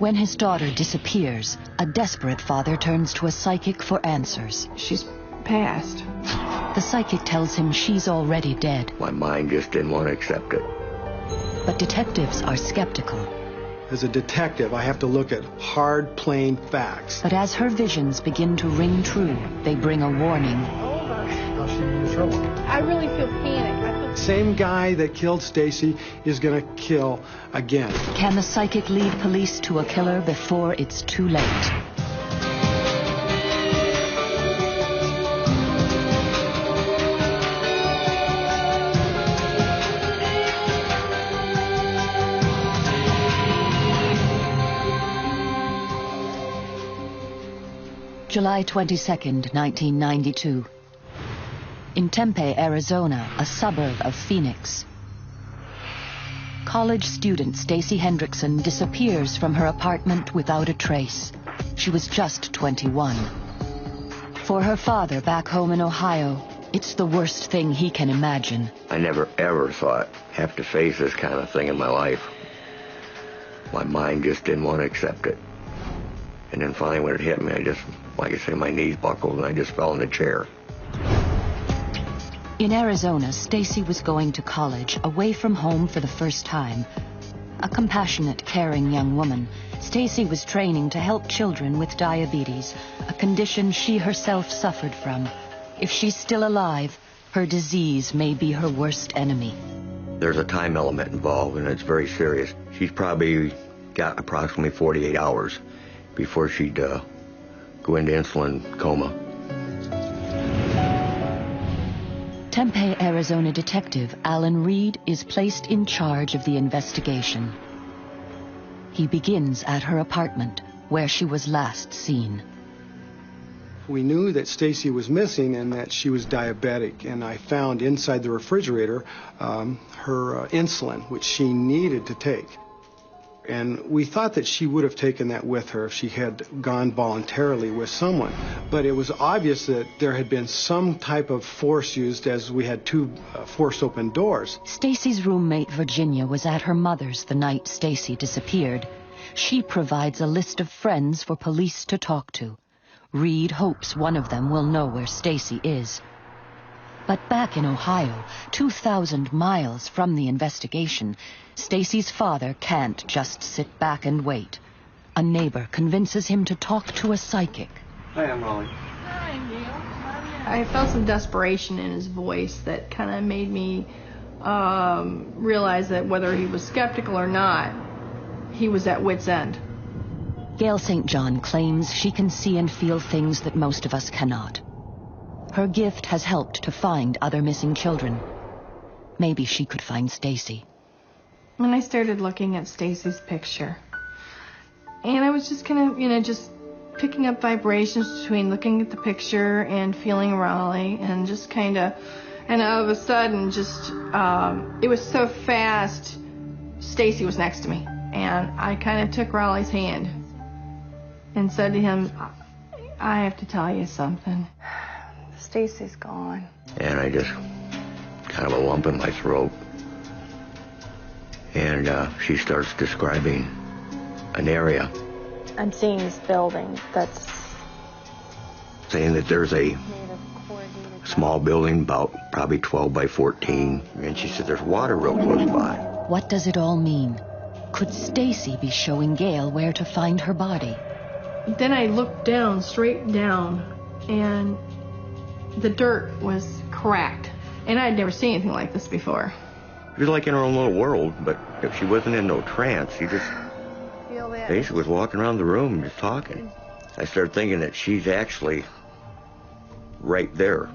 When his daughter disappears, a desperate father turns to a psychic for answers. She's passed. The psychic tells him she's already dead. My mind just didn't want to accept it. But detectives are skeptical. As a detective, I have to look at hard, plain facts. But as her visions begin to ring true, they bring a warning. I really feel panic. Same guy that killed Stacy is going to kill again. Can the psychic lead police to a killer before it's too late? July 22nd, 1992. In Tempe, Arizona, a suburb of Phoenix. College student Stacy Hendrickson disappears from her apartment without a trace. She was just 21. For her father back home in Ohio, it's the worst thing he can imagine. I never ever thought I'd have to face this kind of thing in my life. My mind just didn't want to accept it. And then finally when it hit me, I just, like I say, my knees buckled and I just fell in the chair. In Arizona, Stacy was going to college, away from home for the first time. A compassionate, caring young woman, Stacy was training to help children with diabetes, a condition she herself suffered from. If she's still alive, her disease may be her worst enemy. There's a time element involved, and it's very serious. She's probably got approximately 48 hours before she'd go into insulin coma. Tempe, Arizona detective Alan Reed is placed in charge of the investigation. He begins at her apartment, where she was last seen. We knew that Stacy was missing and that she was diabetic, and I found inside the refrigerator her insulin, which she needed to take. And we thought that she would have taken that with her if she had gone voluntarily with someone. But it was obvious that there had been some type of force used, as we had two forced open doors. Stacy's roommate Virginia was at her mother's the night Stacy disappeared. She provides a list of friends for police to talk to. Reed hopes one of them will know where Stacy is. But back in Ohio, 2,000 miles from the investigation, Stacy's father can't just sit back and wait. A neighbor convinces him to talk to a psychic. Hi, I'm Molly. Hi, Neil. I felt some desperation in his voice that kind of made me realize that whether he was skeptical or not, he was at wit's end. Gail St. John claims she can see and feel things that most of us cannot. Her gift has helped to find other missing children. Maybe she could find Stacy. And I started looking at Stacy's picture. And I was just kind of, just picking up vibrations between looking at the picture and feeling Raleigh, and just kind of, and all of a sudden, just, it was so fast, Stacy was next to me. And I kind of took Raleigh's hand and said to him, I have to tell you something. Stacy's gone. And I just kind of a lump in my throat. And she starts describing an area. I'm seeing this building that's saying that there's a small building about probably 12 by 14. And she said there's water real close by. What does it all mean? Could Stacy be showing Gail where to find her body? Then I looked down, straight down, and the dirt was cracked. And I had never seen anything like this before. She was like in her own little world, but if she wasn't in no trance, she just basically was walking around the room and just talking. I started thinking that she's actually right there.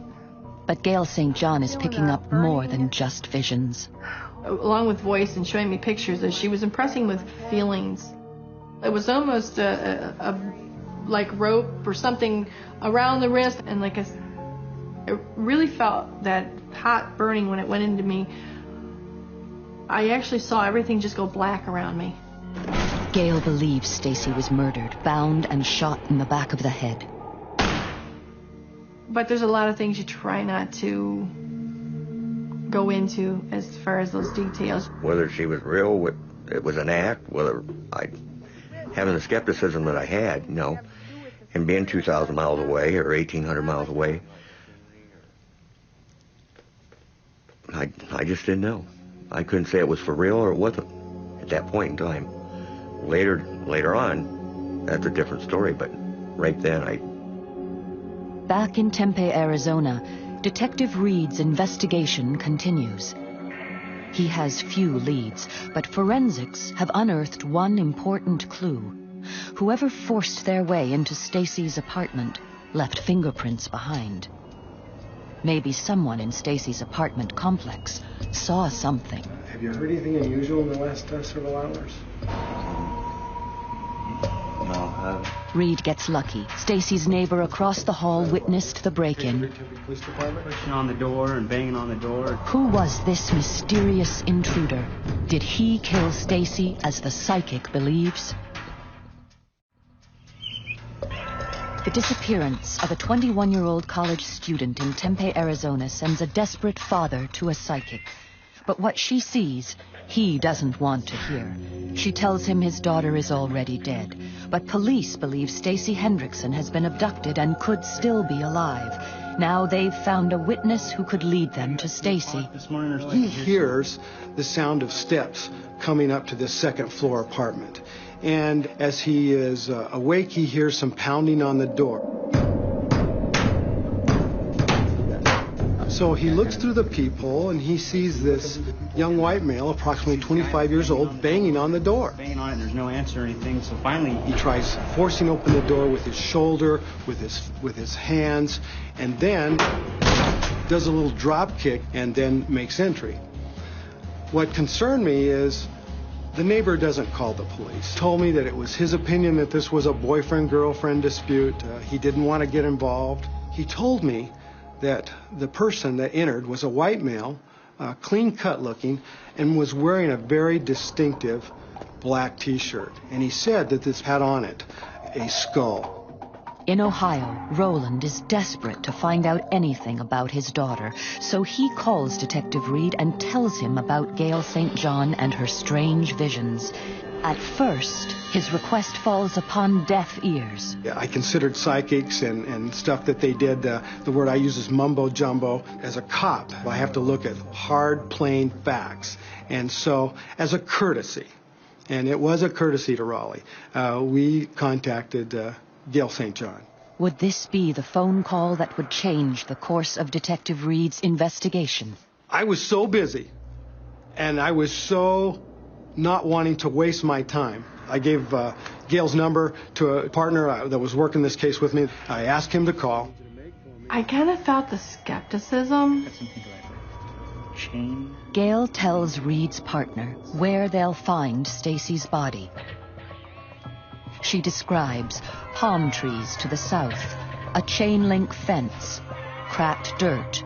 But Gail St. John is picking up more than just visions. Along with voice and showing me pictures, that she was impressing with feelings. It was almost a like rope or something around the wrist, and it really felt that hot burning when it went into me. I actually saw everything just go black around me. Gail believes Stacy was murdered, bound and shot in the back of the head. But there's a lot of things you try not to go into as far as those details. Whether she was real, it was an act, whether I having the skepticism that I had, and being 2,000 miles away or 1,800 miles away, I just didn't know. I couldn't say it was for real or it wasn't at that point in time. Later on, that's a different story, but right then Back in Tempe, Arizona, Detective Reed's investigation continues. He has few leads, but forensics have unearthed one important clue. Whoever forced their way into Stacy's apartment left fingerprints behind. Maybe someone in Stacy's apartment complex saw something. Have you heard anything unusual in the last several hours? No. Reed gets lucky. Stacy's neighbor across the hall witnessed the break-in. Pushing on the door and banging on the door. Who was this mysterious intruder? Did he kill Stacy as the psychic believes? The disappearance of a 21-year-old college student in Tempe, Arizona sends a desperate father to a psychic. But what she sees, he doesn't want to hear. She tells him his daughter is already dead. But police believe Stacy Hendrickson has been abducted and could still be alive. Now they've found a witness who could lead them to Stacy. He hears the sound of steps coming up to this second-floor apartment. And as he is awake, he hears some pounding on the door. So he looks through the peephole and he sees this young white male, approximately 25 years old, banging on the door. Banging on it, there's no answer or anything, so finally He tries forcing open the door with his shoulder, with his hands, and then does a little drop kick and then makes entry. What concerned me is the neighbor doesn't call the police. Told me that it was his opinion that this was a boyfriend-girlfriend dispute. He didn't want to get involved. He told me that the person that entered was a white male, clean-cut looking, and was wearing a very distinctive black T-shirt. And he said that this had on it a skull. In Ohio, Roland is desperate to find out anything about his daughter, so he calls Detective Reed and tells him about Gail St. John and her strange visions. At first, his request falls upon deaf ears. I considered psychics and stuff that they did, the word I use is mumbo jumbo. As a cop, I have to look at hard, plain facts. And so, as a courtesy, and it was a courtesy to Raleigh, we contacted Gail St. John. Would this be the phone call that would change the course of Detective Reed's investigation? I was so busy, and I was so not wanting to waste my time. I gave Gail's number to a partner that was working this case with me. I asked him to call. I kind of felt the skepticism. Gail tells Reed's partner where they'll find Stacy's body. She describes palm trees to the south, a chain-link fence, cracked dirt,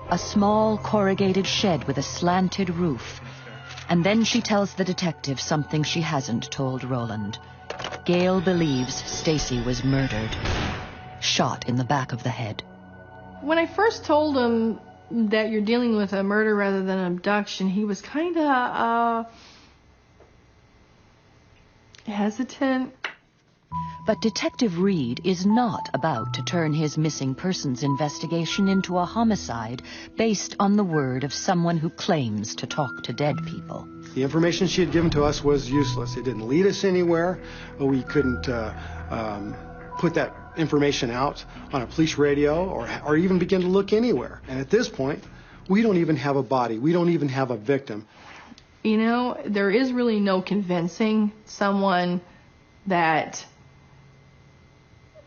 a small corrugated shed with a slanted roof. And then she tells the detective something she hasn't told Roland. Gail believes Stacy was murdered, shot in the back of the head. When I first told him that you're dealing with a murder rather than an abduction, he was kind of hesitant. But Detective Reed is not about to turn his missing persons investigation into a homicide based on the word of someone who claims to talk to dead people. The information she had given to us was useless. It didn't lead us anywhere. We couldn't put that information out on a police radio or even begin to look anywhere. And at this point, we don't even have a body. We don't even have a victim. You know, there is really no convincing someone that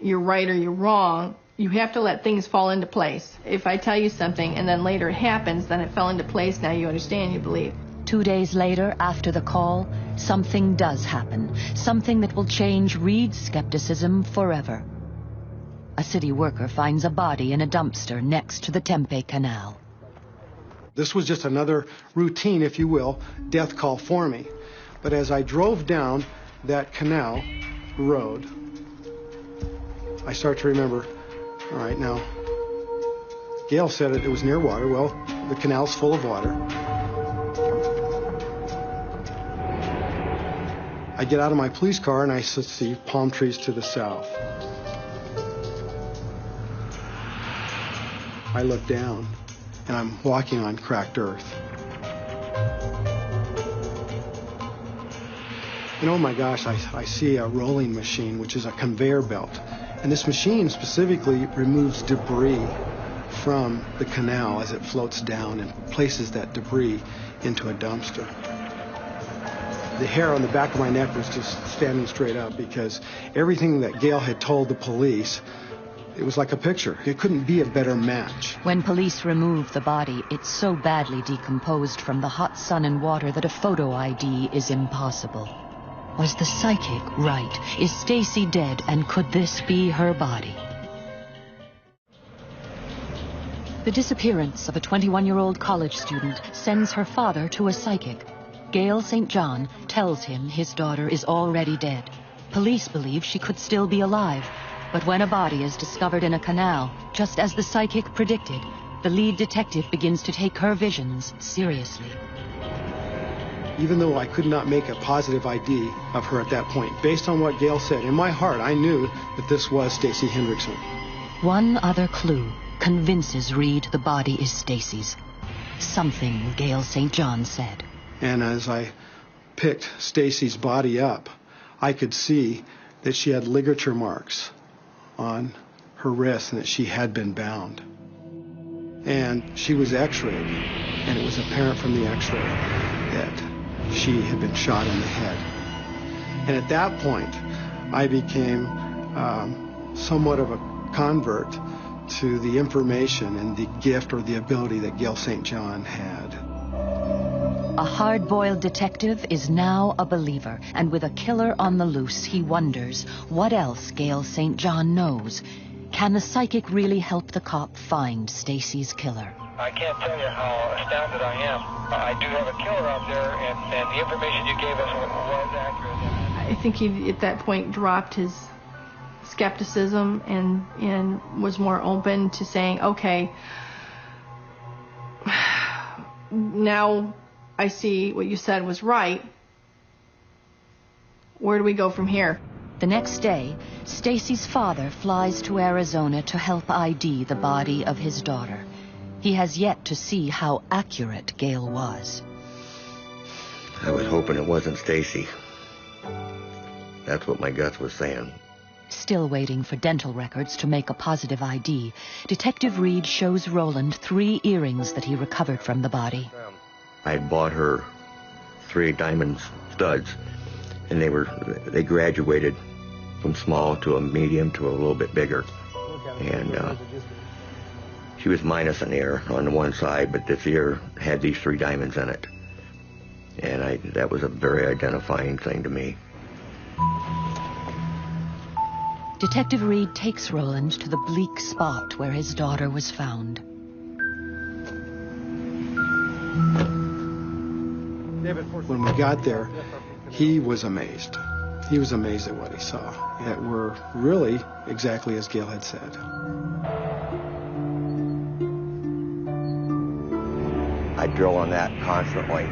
you're right or you're wrong. You have to let things fall into place. If I tell you something and then later it happens, then it fell into place. Now you understand, you believe. 2 days later, after the call, something does happen. Something that will change Reed's skepticism forever. A city worker finds a body in a dumpster next to the Tempe Canal. This was just another routine, if you will, death call for me. But as I drove down that canal road, I start to remember, all right, now, Gail said it was near water. Well, the canal's full of water. I get out of my police car and I see palm trees to the south. I look down and I'm walking on cracked earth. And oh my gosh, I see a rolling machine, which is a conveyor belt. And this machine specifically removes debris from the canal as it floats down and places that debris into a dumpster. The hair on the back of my neck was just standing straight up because everything that Gail had told the police, it was like a picture. It couldn't be a better match. When police remove the body, it's so badly decomposed from the hot sun and water that a photo ID is impossible. Was the psychic right? Is Stacy dead, and could this be her body? The disappearance of a 21-year-old college student sends her father to a psychic. Gail St. John tells him his daughter is already dead. Police believe she could still be alive, but when a body is discovered in a canal, just as the psychic predicted, the lead detective begins to take her visions seriously. Even though I could not make a positive ID of her at that point, based on what Gail said, in my heart I knew that this was Stacy Hendrickson. One other clue convinces Reed the body is Stacy's. Something Gail St. John said. And as I picked Stacy's body up, I could see that she had ligature marks on her wrist and that she had been bound. And she was x-rayed, and it was apparent from the x-ray that she had been shot in the head. And at that point, I became somewhat of a convert to the information and the gift or the ability that Gail St. John had. A hard-boiled detective is now a believer, and with a killer on the loose, he wonders what else Gail St. John knows. Can the psychic really help the cop find Stacy's killer? I can't tell you how astounded I am. I do have a killer out there, and the information you gave us was accurate. I think he, at that point, dropped his skepticism and was more open to saying, okay, now I see what you said was right. Where do we go from here? The next day, Stacy's father flies to Arizona to help ID the body of his daughter. He has yet to see how accurate Gail was. I was hoping it wasn't Stacy. That's what my guts was saying. Still waiting for dental records to make a positive ID, Detective Reed shows Roland 3 earrings that he recovered from the body. I had bought her 3 diamond studs, and they graduated from small to a medium to a little bit bigger. And she was minus an ear on the one side, but this ear had these 3 diamonds in it. And that was a very identifying thing to me. Detective Reed takes Roland to the bleak spot where his daughter was found. When we got there, he was amazed. He was amazed at what he saw, that were really exactly as Gail had said. I drill on that constantly.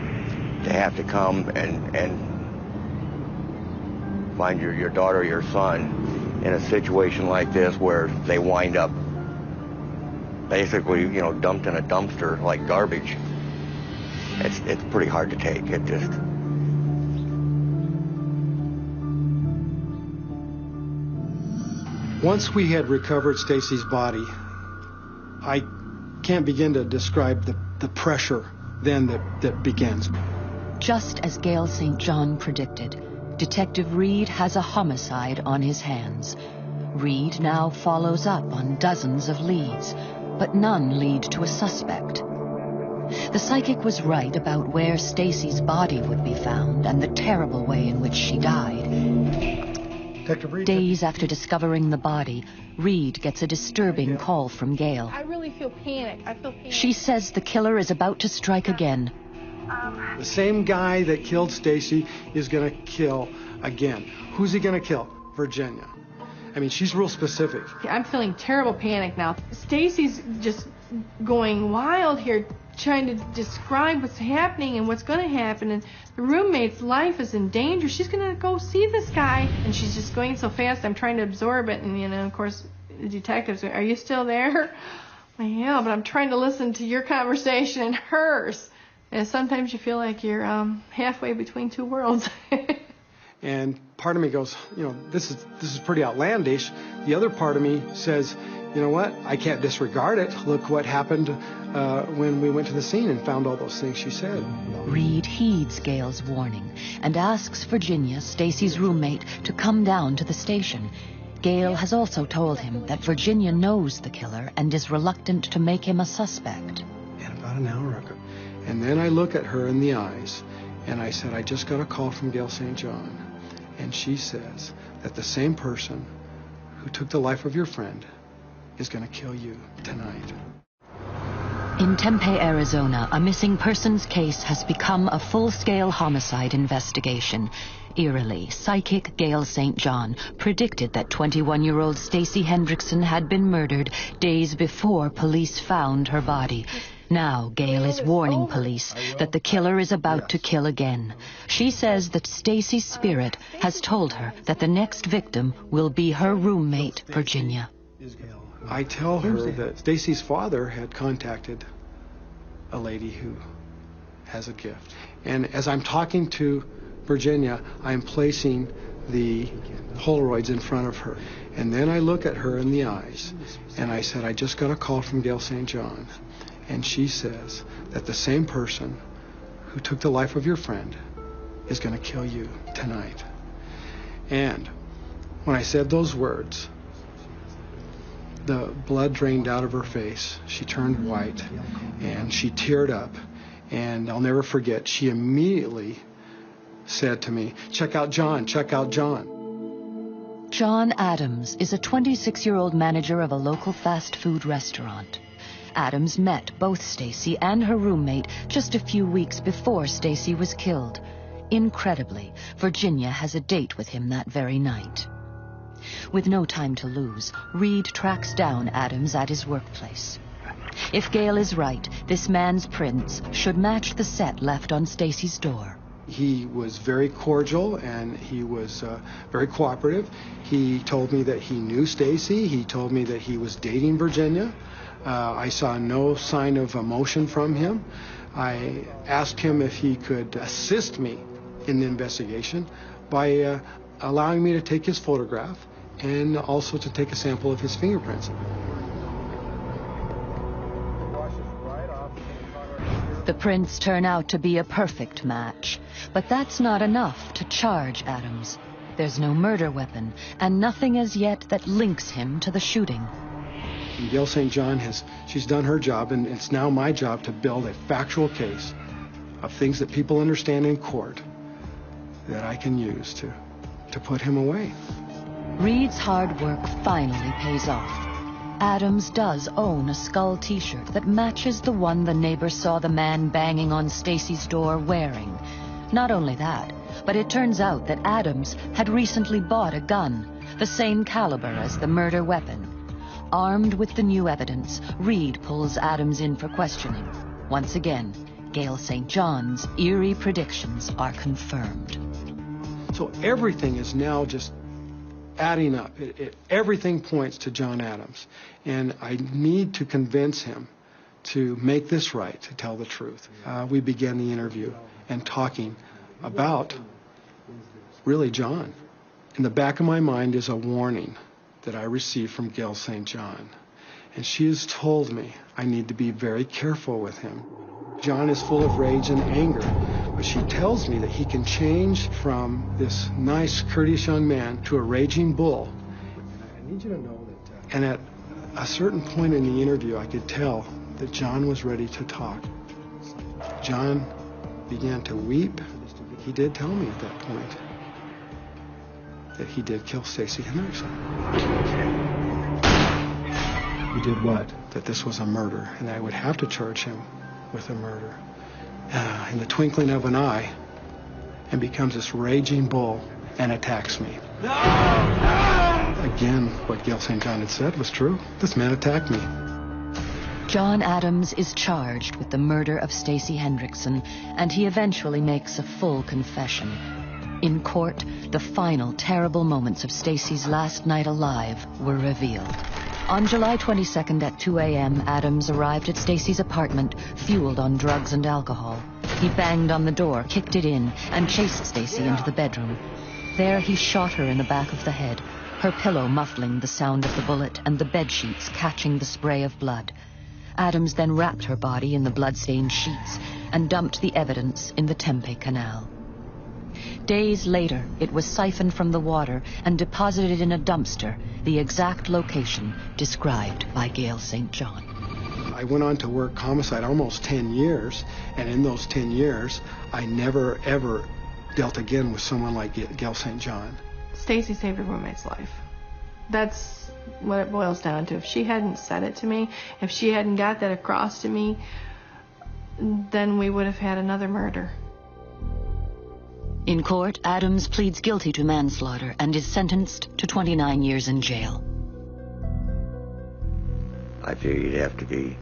To have to come and find your daughter or your son in a situation like this where they wind up basically, dumped in a dumpster like garbage. It's pretty hard to take. It just... Once we had recovered Stacy's body, I can't begin to describe the pressure then that begins. Just as Gail St. John predicted, Detective Reed has a homicide on his hands. Reed now follows up on dozens of leads, but none lead to a suspect. The psychic was right about where Stacy's body would be found and the terrible way in which she died. Detective Reed, Days after discovering the body, Reed gets a disturbing call from Gail. I really feel panic. I feel panic. She says the killer is about to strike again. the same guy that killed Stacy is going to kill again. Who's he going to kill? Virginia. I mean, she's real specific. I'm feeling terrible panic now. Stacy's just going wild here. trying to describe what's happening and what's going to happen, and the roommate's life is in danger. She's going to go see this guy, and she's just going so fast. I'm trying to absorb it, and of course, the detectives are you still there? Yeah, but I'm trying to listen to your conversation and hers. And sometimes you feel like you're halfway between two worlds. And part of me goes, this is pretty outlandish. The other part of me says, you know what? I can't disregard it. Look what happened when we went to the scene and found all those things she said. Reed heeds Gail's warning and asks Virginia, Stacy's roommate, to come down to the station. Gail has also told him that Virginia knows the killer and is reluctant to make him a suspect. And about an hour ago. And then I look at her in the eyes, and I said, I just got a call from Gail St. John. And she says that the same person who took the life of your friend is going to kill you tonight. In Tempe, Arizona, a missing persons case has become a full-scale homicide investigation. Eerily, psychic Gail St. John predicted that 21-year-old Stacy Hendrickson had been murdered days before police found her body. Now, Gail is warning police that the killer is about to kill again. She says that Stacy's spirit has told her that the next victim will be her roommate, Virginia. I tell her that Stacy's father had contacted a lady who has a gift. And as I'm talking to Virginia, I'm placing the Polaroids in front of her. And then I look at her in the eyes, and I said, I just got a call from Gail St. John. And she says that the same person who took the life of your friend is going to kill you tonight. And when I said those words, the blood drained out of her face. She turned white, and she teared up. And I'll never forget, she immediately said to me, check out John, check out John. John Adams is a 26-year-old manager of a local fast food restaurant. Adams met both Stacy and her roommate just a few weeks before Stacy was killed. Incredibly, Virginia has a date with him that very night. With no time to lose, Reed tracks down Adams at his workplace. If Gail is right, this man's prints should match the set left on Stacy's door. He was very cordial, and he was very cooperative. He told me that he knew Stacy. He told me that he was dating Virginia. I saw no sign of emotion from him. I asked him if he could assist me in the investigation by allowing me to take his photograph and also to take a sample of his fingerprints. The prints turn out to be a perfect match, but that's not enough to charge Adams. There's no murder weapon, and nothing as yet that links him to the shooting. And Gail St. John she's done her job, and it's now my job to build a factual case of things that people understand in court that I can use to put him away. Reed's hard work finally pays off. Adams does own a skull t-shirt that matches the one the neighbor saw the man banging on Stacy's door wearing. Not only that, but it turns out that Adams had recently bought a gun, the same caliber as the murder weapon. Armed with the new evidence, Reed pulls Adams in for questioning. Once again, Gail St. John's eerie predictions are confirmed. So everything is now just adding up. Everything points to John Adams. And I need to convince him to make this right, to tell the truth. We began the interview and talking about, really, John. In the back of my mind is a warning that I received from Gail St. John. And she has told me I need to be very careful with him. John is full of rage and anger, but she tells me that he can change from this nice, courteous young man to a raging bull. I need you to know that... And at a certain point in the interview, I could tell that John was ready to talk. John began to weep. He did tell me at that point that he did kill Stacy Hendrickson. He did what? That this was a murder, and I would have to charge him with a murder. In the twinkling of an eye, and becomes this raging bull and attacks me. No! No! Again, what Gail St. John had said was true. This man attacked me. John Adams is charged with the murder of Stacy Hendrickson, and he eventually makes a full confession. In court, the final terrible moments of Stacy's last night alive were revealed. On July 22nd at 2 a.m., Adams arrived at Stacy's apartment, fueled on drugs and alcohol. He banged on the door, kicked it in, and chased Stacy into the bedroom. There he shot her in the back of the head, her pillow muffling the sound of the bullet and the bedsheets catching the spray of blood. Adams then wrapped her body in the blood-stained sheets and dumped the evidence in the Tempe Canal. Days later, it was siphoned from the water and deposited in a dumpster, the exact location described by Gail St. John. I went on to work homicide almost 10 years, and in those 10 years, I never, ever dealt again with someone like Gail St. John. Stacy saved her roommate's life. That's what it boils down to. If she hadn't said it to me, if she hadn't got that across to me, then we would have had another murder. In court, Adams pleads guilty to manslaughter and is sentenced to 29 years in jail. I figure you'd have to be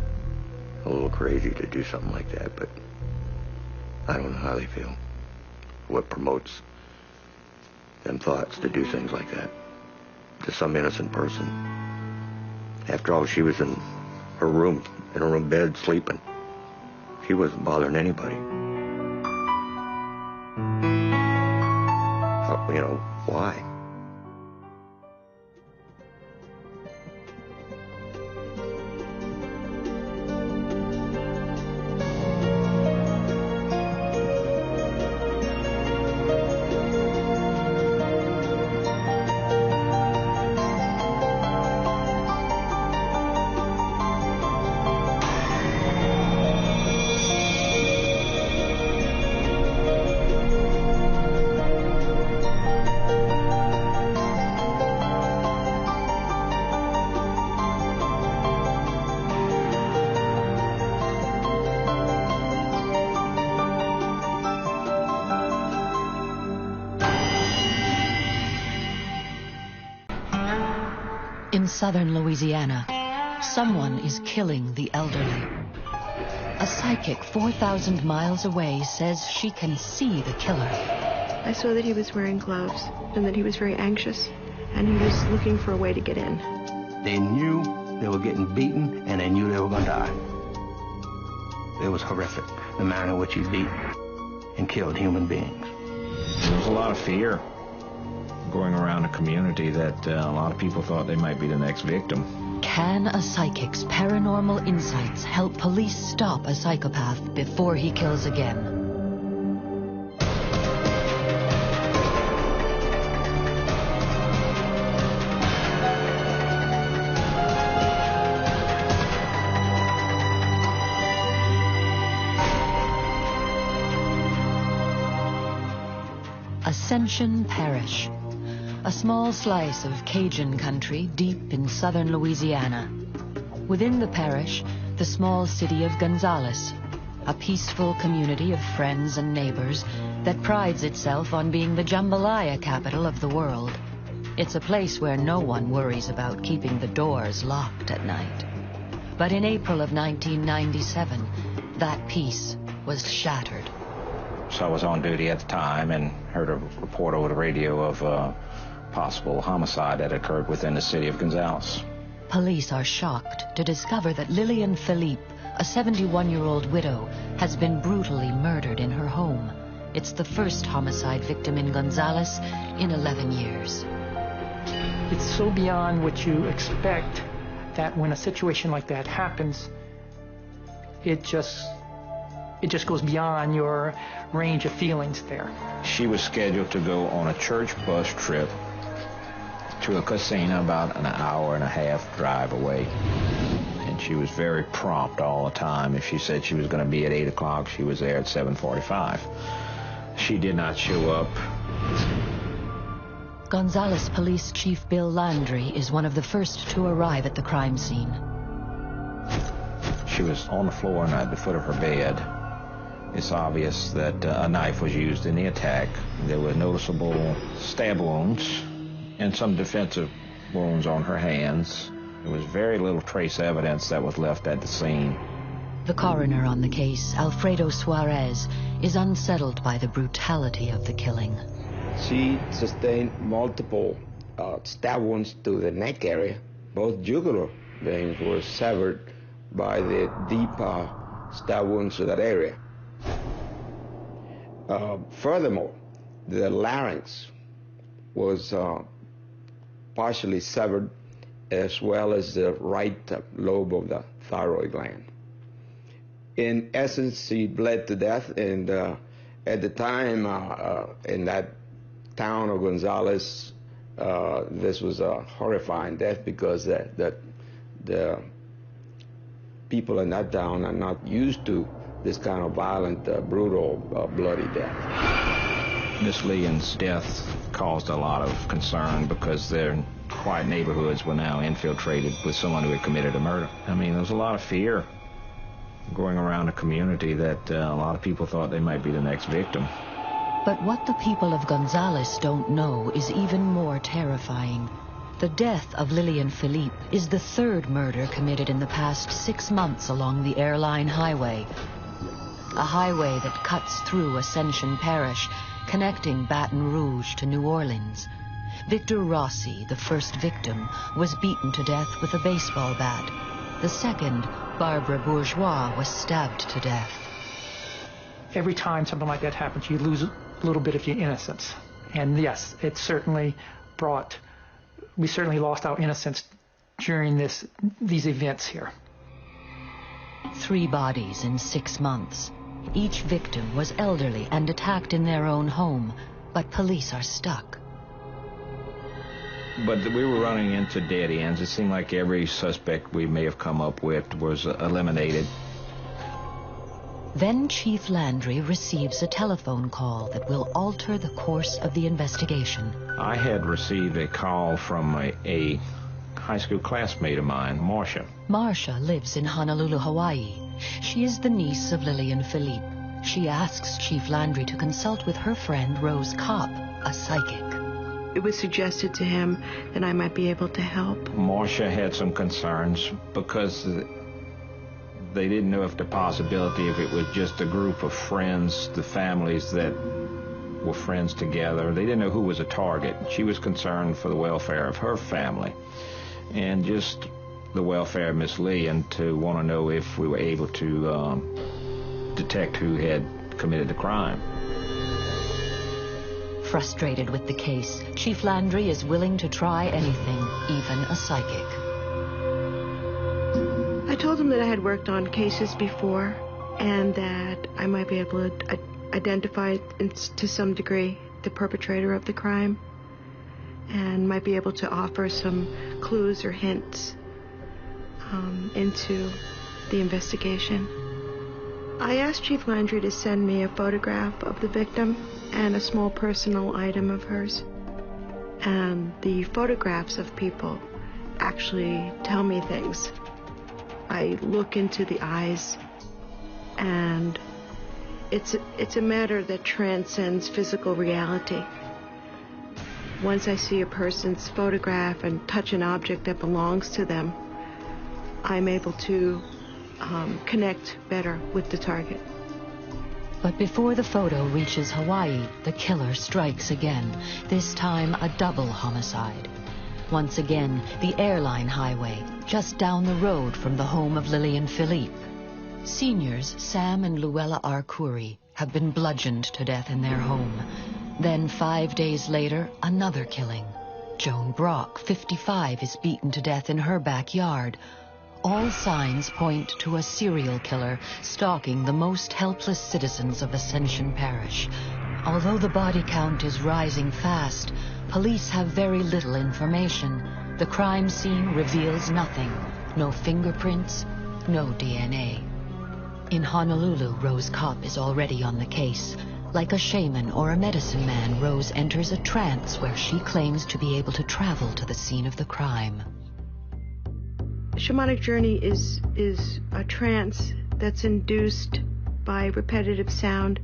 a little crazy to do something like that, but I don't know how they feel. What promotes them thoughts to do things like that to some innocent person. After all, she was in her room bed, sleeping. She wasn't bothering anybody. You know, why? In southern Louisiana, someone is killing the elderly. A psychic 4,000 miles away says she can see the killer. I saw that he was wearing gloves and that he was very anxious, and he was looking for a way to get in. They knew they were getting beaten, and they knew they were going to die. It was horrific, the manner in which he beat and killed human beings. There was a lot of fear going around the community that a lot of people thought they might be the next victim. Can a psychic's paranormal insights help police stop a psychopath before he kills again? Ascension Parish, a small slice of Cajun country deep in southern Louisiana. Within the parish, the small city of Gonzales, a peaceful community of friends and neighbors that prides itself on being the jambalaya capital of the world. It's a place where no one worries about keeping the doors locked at night. But in April of 1997, that peace was shattered. So I was on duty at the time and heard a report over the radio of a possible homicide that occurred within the city of Gonzales. Police are shocked to discover that Lillian Philippe, a 71-year-old widow, has been brutally murdered in her home. It's the first homicide victim in Gonzales in 11 years. It's so beyond what you expect that when a situation like that happens, it just goes beyond your range of feelings there. She was scheduled to go on a church bus trip to a casino about an hour and a half drive away. And she was very prompt all the time. If she said she was going to be at 8 o'clock, she was there at 7:45. She did not show up. Gonzales Police Chief Bill Landry is one of the first to arrive at the crime scene. She was on the floor and at the foot of her bed. It's obvious that a knife was used in the attack. There were noticeable stab wounds and some defensive wounds on her hands. There was very little trace evidence that was left at the scene. The coroner on the case, Alfredo Suarez, is unsettled by the brutality of the killing. She sustained multiple stab wounds to the neck area. Both jugular veins were severed by the deep stab wounds to that area. Furthermore, the larynx was partially severed, as well as the right lobe of the thyroid gland. In essence, she bled to death, and at the time, in that town of Gonzales, this was a horrifying death because the people in that town are not used to this kind of violent, brutal, bloody death. Miss Leon's death caused a lot of concern because their quiet neighborhoods were now infiltrated with someone who had committed a murder. I mean, there was a lot of fear going around the community that a lot of people thought they might be the next victim. But what the people of Gonzales don't know is even more terrifying. The death of Lillian Philippe is the third murder committed in the past 6 months along the airline highway. A highway that cuts through Ascension Parish, connecting Baton Rouge to New Orleans. Victor Rossi, the first victim, was beaten to death with a baseball bat. The second, Barbara Bourgeois, was stabbed to death. Every time something like that happens, you lose a little bit of your innocence. And yes, it certainly we certainly lost our innocence during these events here. 3 bodies in 6 months. Each victim was elderly and attacked in their own home, but police are stuck. But we were running into dead ends. It seemed like every suspect we may have come up with was eliminated. Then Chief Landry receives a telephone call that will alter the course of the investigation. I had received a call from a high school classmate of mine, Marcia. Marcia lives in Honolulu, Hawaii. She is the niece of Lillian Philippe. She asks Chief Landry to consult with her friend Rose Kopp, a psychic. It was suggested to him that I might be able to help. Marcia had some concerns because they didn't know if the possibility if it was just a group of friends, the families that were friends together. They didn't know who was a target. She was concerned for the welfare of her family and just the welfare of Miss Lee, and to want to know if we were able to detect who had committed the crime. Frustrated with the case, Chief Landry is willing to try anything, even a psychic. I told him that I had worked on cases before and that I might be able to identify to some degree the perpetrator of the crime and might be able to offer some clues or hints into the investigation. I asked Chief Landry to send me a photograph of the victim and a small personal item of hers. And the photographs of people actually tell me things. I look into the eyes, and it's a matter that transcends physical reality. Once I see a person's photograph and touch an object that belongs to them, I'm able to connect better with the target. But before the photo reaches Hawaii, the killer strikes again, this time a double homicide. Once again, the airline highway, just down the road from the home of Lillian Philippe. Seniors Sam and Luella Arcuri have been bludgeoned to death in their home. Then 5 days later, another killing. Joan Brock, 55, is beaten to death in her backyard. All signs point to a serial killer stalking the most helpless citizens of Ascension Parish. Although the body count is rising fast, police have very little information. The crime scene reveals nothing. No fingerprints, no DNA. In Honolulu, Rose Kopp is already on the case. Like a shaman or a medicine man, Rose enters a trance where she claims to be able to travel to the scene of the crime. Shamanic journey is a trance that's induced by repetitive sound.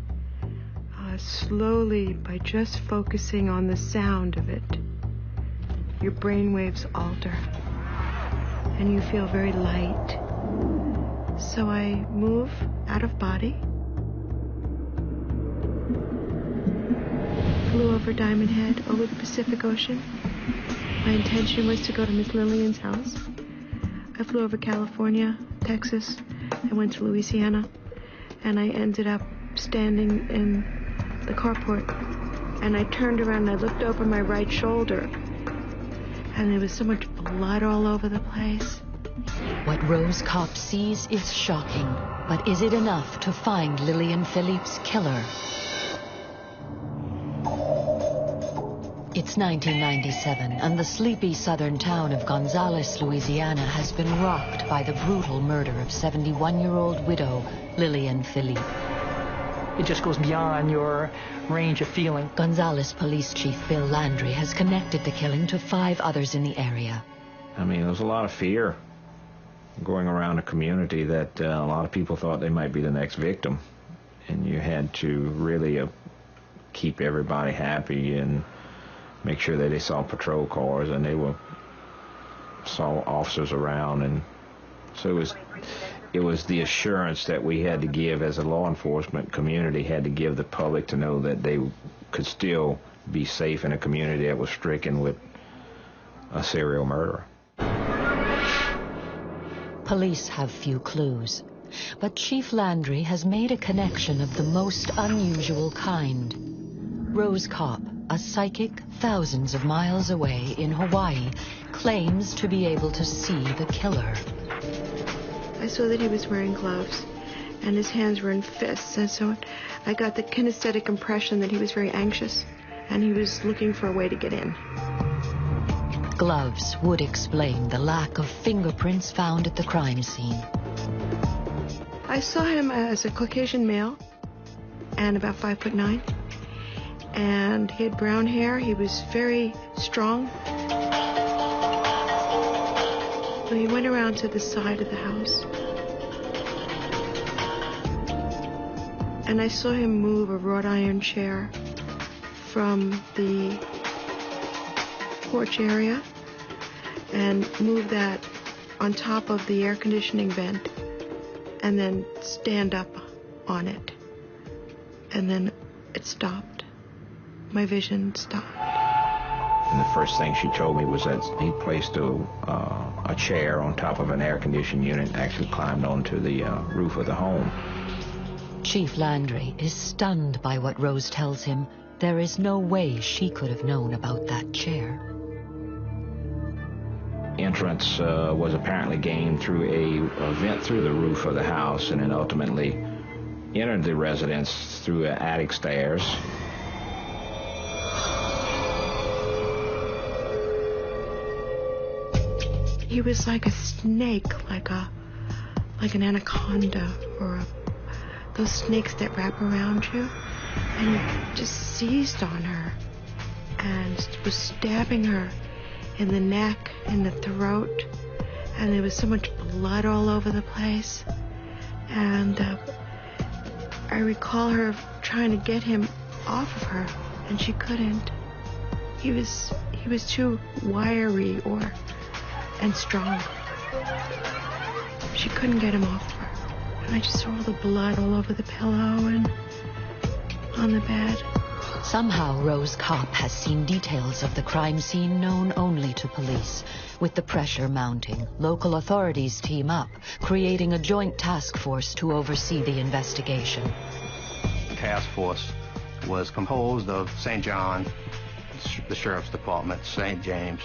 Slowly, by just focusing on the sound of it, your brain waves alter. and you feel very light. So I move out of body, flew over Diamond Head, over the Pacific Ocean. My intention was to go to Miss Lillian's house. I flew over California, Texas. I went to Louisiana, and I ended up standing in the carport. And I turned around and I looked over my right shoulder, and there was so much blood all over the place. What Rose Kopp sees is shocking, but is it enough to find Lillian Philippe's killer? It's 1997, and the sleepy southern town of Gonzales, Louisiana, has been rocked by the brutal murder of 71-year-old widow Lillian Philippe. It just goes beyond your range of feeling. Gonzales Police Chief Bill Landry has connected the killing to 5 others in the area. I mean, there was a lot of fear going around a community that a lot of people thought they might be the next victim. And you had to really keep everybody happy and make sure that they saw patrol cars and they saw officers around. And so it was the assurance that we had to give as a law enforcement community, had to give the public to know that they could still be safe in a community that was stricken with a serial murderer. Police have few clues, but Chief Landry has made a connection of the most unusual kind. Rose Kopp, a psychic thousands of miles away in Hawaii, claims to be able to see the killer. I saw that he was wearing gloves, and his hands were in fists, and so I got the kinesthetic impression that he was very anxious, and he was looking for a way to get in. Gloves would explain the lack of fingerprints found at the crime scene. I saw him as a Caucasian male, and about 5'9", and he had brown hair. He was very strong. So he went around to the side of the house, and I saw him move a wrought iron chair from the porch area and move that on top of the air conditioning vent and then stand up on it. And then it stopped. My vision stopped. And the first thing she told me was that he placed a chair on top of an air-conditioned unit and actually climbed onto the roof of the home. Chief Landry is stunned by what Rose tells him. There is no way she could have known about that chair. Entrance was apparently gained through a vent through the roof of the house, and then ultimately entered the residence through attic stairs. He was like a snake, like an anaconda, or those snakes that wrap around you, and he just seized on her and was stabbing her in the neck, in the throat, and there was so much blood all over the place. And I recall her trying to get him off of her, and she couldn't. He was too wiry and strong. She couldn't get him off her. And I just saw all the blood all over the pillow and on the bed. Somehow Rose Kopp has seen details of the crime scene known only to police. With the pressure mounting, local authorities team up, creating a joint task force to oversee the investigation. The task force was composed of St. John, the Sheriff's Department, St. James,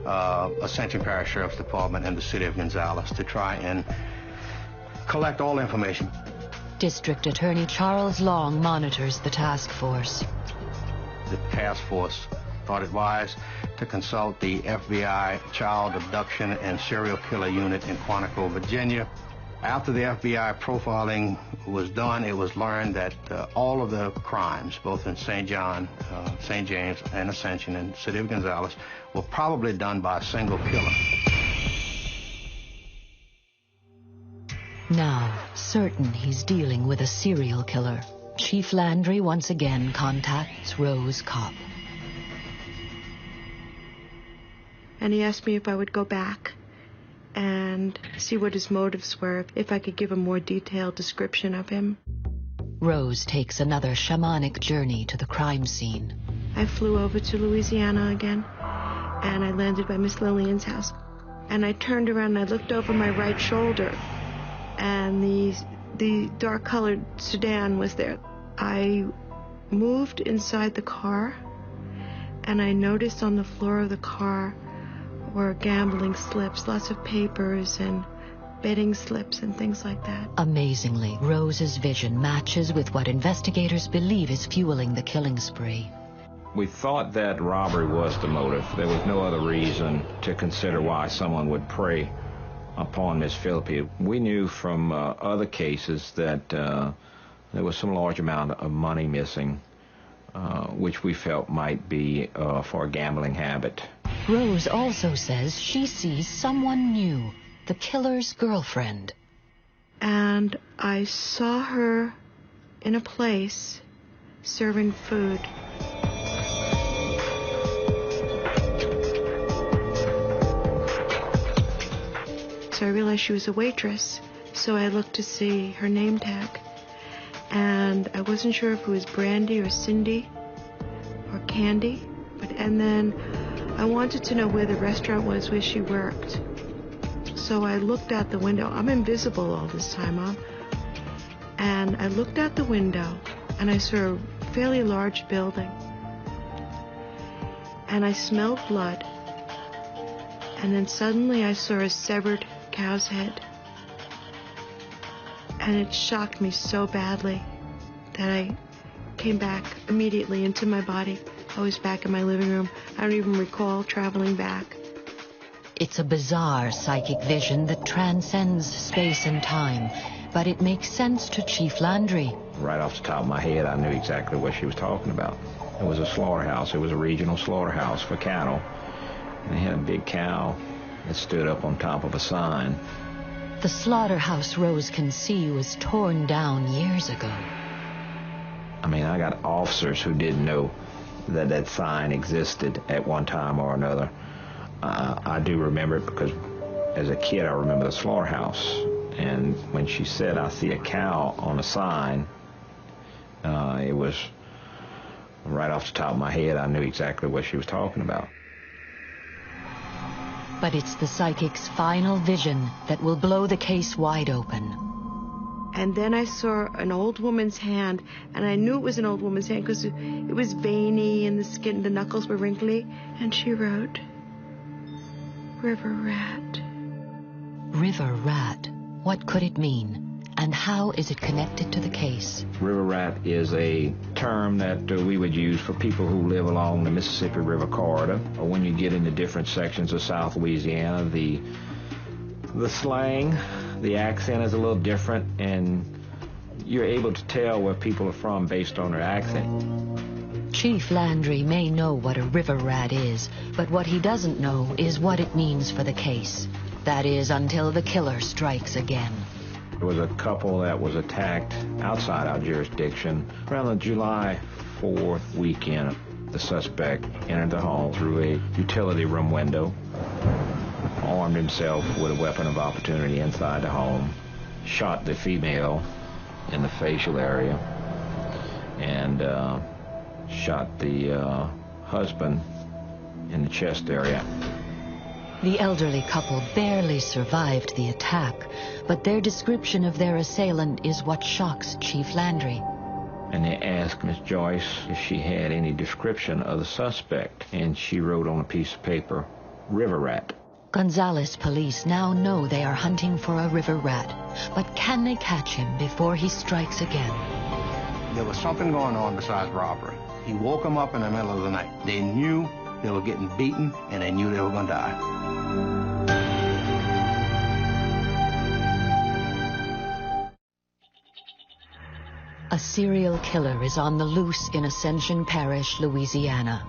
Ascension Parish Sheriff's Department, and the City of Gonzales to try and collect all information. District Attorney Charles Long monitors the task force. The task force thought it wise to consult the FBI Child Abduction and Serial Killer Unit in Quantico, Virginia. After the FBI profiling was done, it was learned that all of the crimes, both in St. John, St. James, and Ascension, and City of Gonzales, were probably done by a single killer. Now, certain he's dealing with a serial killer, Chief Landry once again contacts Rose Kopp. And he asked me if I would go back and see what his motives were, if I could give a more detailed description of him. Rose takes another shamanic journey to the crime scene. I flew over to Louisiana again, and I landed by Miss Lillian's house. And I turned around and I looked over my right shoulder, and the dark-colored sedan was there. I moved inside the car, and I noticed on the floor of the car were gambling slips, lots of papers and betting slips and things like that. Amazingly, Rose's vision matches with what investigators believe is fueling the killing spree. We thought that robbery was the motive. There was no other reason to consider why someone would prey upon Miss Philippi. We knew from other cases that there was some large amount of money missing, which we felt might be for a gambling habit. Rose also says she sees someone new, the killer's girlfriend. And I saw her in a place serving food. So I realized she was a waitress, so I looked to see her name tag. And I wasn't sure if it was Brandy or Cindy or Candy. And then I wanted to know where the restaurant was where she worked. So I looked out the window. I'm invisible all this time, Mom. And I looked out the window, and I saw a fairly large building. And I smelled blood. And then suddenly I saw a severed cow's head. And it shocked me so badly that I came back immediately into my body. I was back in my living room. I don't even recall traveling back. It's a bizarre psychic vision that transcends space and time, but it makes sense to Chief Landry. Right off the top of my head, I knew exactly what she was talking about. It was a slaughterhouse. It was a regional slaughterhouse for cattle. And they had a big cow that stood up on top of a sign. The slaughterhouse Rose can see was torn down years ago. I mean, I got officers who didn't know that that sign existed at one time or another. I do remember it because as a kid I remember the slaughterhouse. And when she said, "I see a cow on a sign," it was right off the top of my head. I knew exactly what she was talking about. But it's the psychic's final vision that will blow the case wide open. And then I saw an old woman's hand, and I knew it was an old woman's hand because it was veiny and the skin, the knuckles were wrinkly. And she wrote, "River Rat." River Rat. What could it mean? And how is it connected to the case? River rat is a term that we would use for people who live along the Mississippi River corridor. Or when you get into different sections of South Louisiana, the slang, the accent is a little different, and you're able to tell where people are from based on their accent. Chief Landry may know what a river rat is, but what he doesn't know is what it means for the case. That is, until the killer strikes again. There was a couple that was attacked outside our jurisdiction. Around the July 4th weekend, the suspect entered the home through a utility room window, armed himself with a weapon of opportunity inside the home, shot the female in the facial area, and shot the husband in the chest area. The elderly couple barely survived the attack, but their description of their assailant is what shocks Chief Landry. And they asked Miss Joyce if she had any description of the suspect, and she wrote on a piece of paper, "River Rat." Gonzales police now know they are hunting for a river rat, but can they catch him before he strikes again? There was something going on besides robbery. He woke them up in the middle of the night. They knew they were getting beaten, and they knew they were going to die. A serial killer is on the loose in Ascension Parish, Louisiana.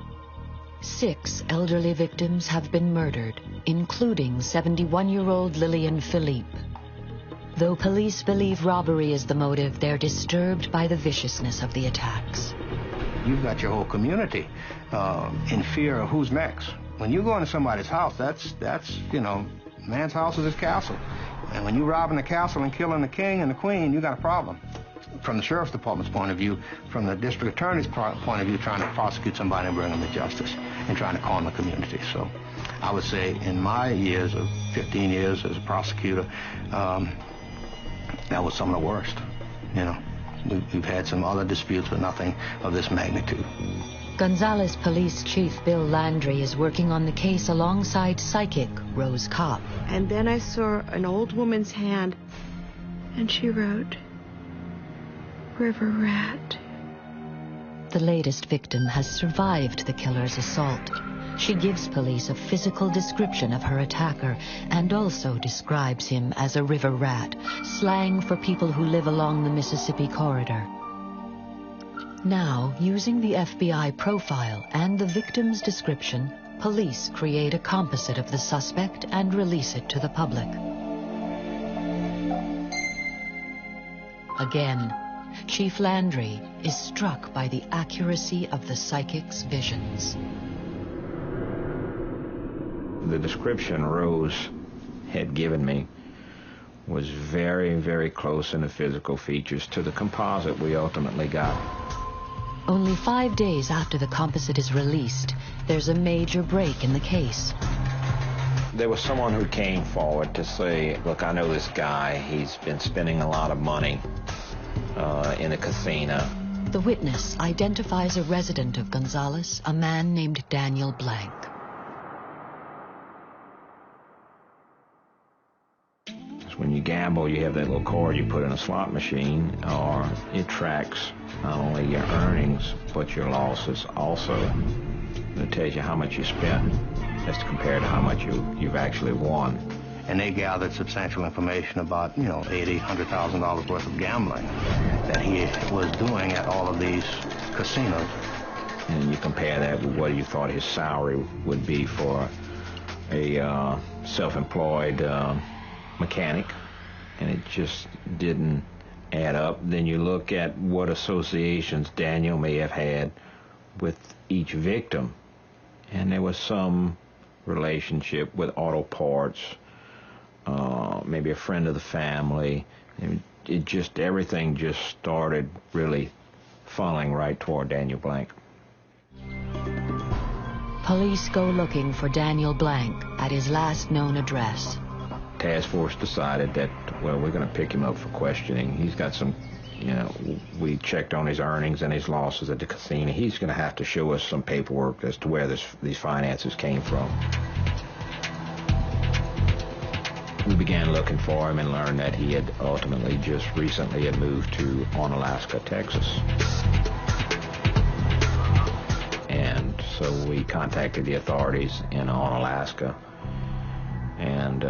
6 elderly victims have been murdered, including 71-year-old Lillian Philippe. Though police believe robbery is the motive, they're disturbed by the viciousness of the attacks. You've got your whole community in fear of who's next. When you go into somebody's house, that's Man's house is his castle. And when you're robbing the castle and killing the king and the queen, you got a problem. From the sheriff's department's point of view, from the district attorney's point of view, trying to prosecute somebody and bring them to justice and trying to calm the community. So I would say in my years of 15 years as a prosecutor, that was some of the worst. You know, we've had some other disputes, but nothing of this magnitude. Gonzales Police Chief Bill Landry is working on the case alongside psychic Rose Kopp. And then I saw an old woman's hand, and she wrote, River Rat. The latest victim has survived the killer's assault. She gives police a physical description of her attacker and also describes him as a river rat, slang for people who live along the Mississippi corridor. Now, using the FBI profile and the victim's description, police create a composite of the suspect and release it to the public. Again, Chief Landry is struck by the accuracy of the psychic's visions. The description Rose had given me was very, very close in the physical features to the composite we ultimately got. Only 5 days after the composite is released, there's a major break in the case. There was someone who came forward to say, look, I know this guy. He's been spending a lot of money in a casino. The witness identifies a resident of Gonzales, a man named Daniel Blank. When you gamble, you have that little cord you put in a slot machine, or it tracks not only your earnings, but your losses also. It tells you how much you spent as compared to how much you've actually won. And they gathered substantial information about, $80,000, $100,000 worth of gambling that he was doing at all of these casinos. And you compare that with what you thought his salary would be for a self-employed mechanic, and it just didn't add up. Then you look at what associations Daniel may have had with each victim, and there was some relationship with auto parts, maybe a friend of the family. Everything just started really funneling right toward Daniel Blank. Police go looking for Daniel Blank at his last known address. Task force decided that, well, we're going to pick him up for questioning. He's got some, we checked on his earnings and his losses at the casino. He's going to have to show us some paperwork as to where these finances came from. We began looking for him and learned that he had ultimately just recently had moved to Onalaska, Texas. And so we contacted the authorities in Onalaska and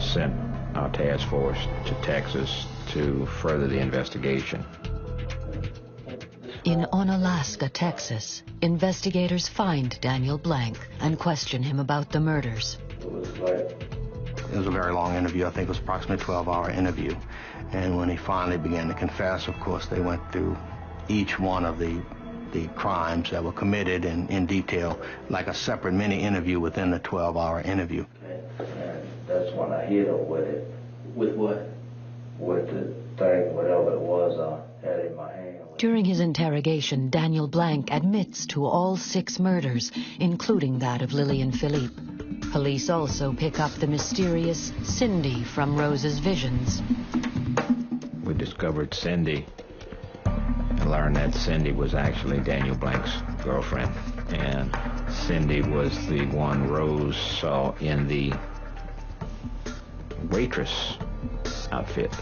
sent our task force to Texas to further the investigation. In Onalaska, Texas, investigators find Daniel Blank and question him about the murders. It was a very long interview. I think it was approximately a 12-hour interview. And when he finally began to confess, of course, they went through each one of the crimes that were committed in detail, like a separate mini interview within the 12-hour interview. And that's when I hit her with it. With what? With the thing, whatever it was, I had in my hand. During his interrogation, Daniel Blank admits to all 6 murders, including that of Lillian Philippe. Police also pick up the mysterious Cindy from Rose's visions. We discovered Cindy and learned that Cindy was actually Daniel Blank's girlfriend. And Cindy was the one Rose saw in the waitress outfit.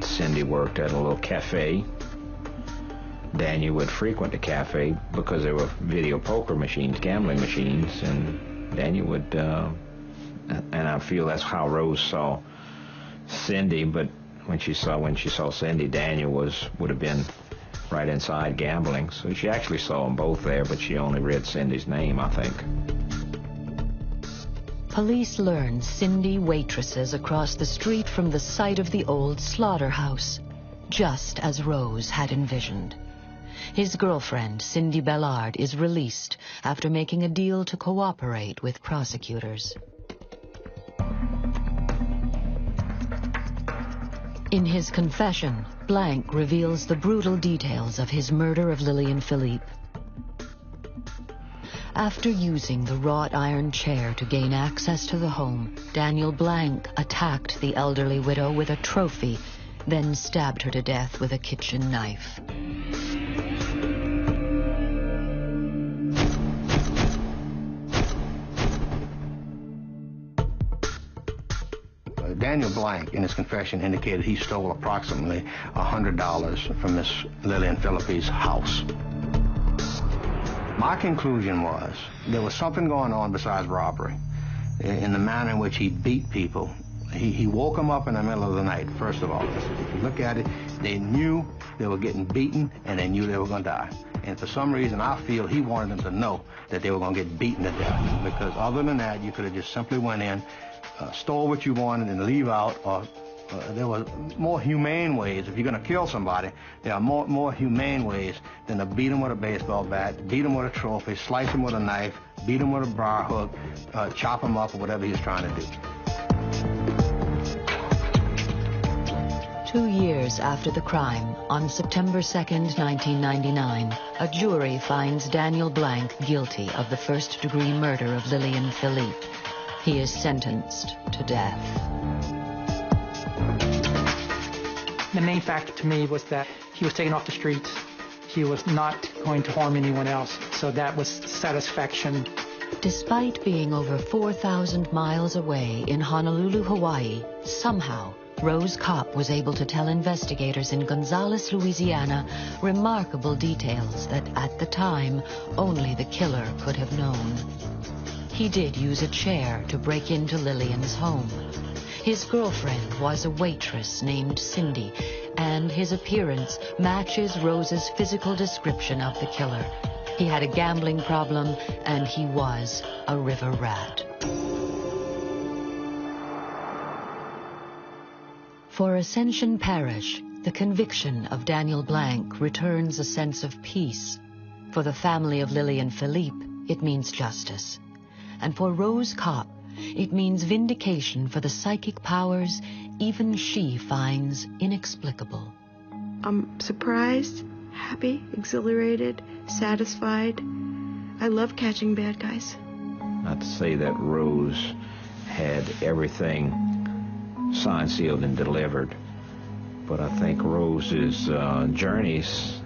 Cindy worked at a little cafe. Daniel would frequent the cafe because there were video poker machines, gambling machines, and Daniel would, and I feel that's how Rose saw Cindy, but when she saw Cindy, Daniel would have been right inside gambling. So she actually saw them both there, but she only read Cindy's name, I think. Police learn Cindy waitresses across the street from the site of the old slaughterhouse, just as Rose had envisioned. His girlfriend, Cindy Bellard, is released after making a deal to cooperate with prosecutors. In his confession, Blank reveals the brutal details of his murder of Lillian Philippe. After using the wrought iron chair to gain access to the home, Daniel Blank attacked the elderly widow with a trophy, then stabbed her to death with a kitchen knife. Daniel Blank, in his confession, indicated he stole approximately $100 from Miss Lillian Philippe's house. My conclusion was there was something going on besides robbery in the manner in which he beat people. He woke them up in the middle of the night, first of all. If you look at it, they knew they were getting beaten and they knew they were going to die. And for some reason, I feel he wanted them to know that they were going to get beaten to death. Because other than that, you could have just simply went in, stole what you wanted and leave out, or there were more humane ways. If you're going to kill somebody, there are more humane ways than to beat them with a baseball bat, beat them with a trophy, slice them with a knife, beat them with a briar hook, chop them up, or whatever he was trying to do. 2 years after the crime, on September 2nd, 1999, a jury finds Daniel Blank guilty of the first-degree murder of Lillian Philippe. He is sentenced to death. The main factor to me was that he was taken off the streets. He was not going to harm anyone else, so that was satisfaction. Despite being over 4,000 miles away in Honolulu, Hawaii, somehow Rose Kopp was able to tell investigators in Gonzales, Louisiana, remarkable details that at the time only the killer could have known. He did use a chair to break into Lillian's home. His girlfriend was a waitress named Cindy, and his appearance matches Rose's physical description of the killer. He had a gambling problem, and he was a river rat. For Ascension Parish, the conviction of Daniel Blank returns a sense of peace. For the family of Lillian Philippe, it means justice. And for Rose Kopp, it means vindication for the psychic powers even she finds inexplicable. I'm surprised, happy, exhilarated, satisfied. I love catching bad guys. Not to say that Rose had everything signed, sealed, and delivered, but I think Rose's journeys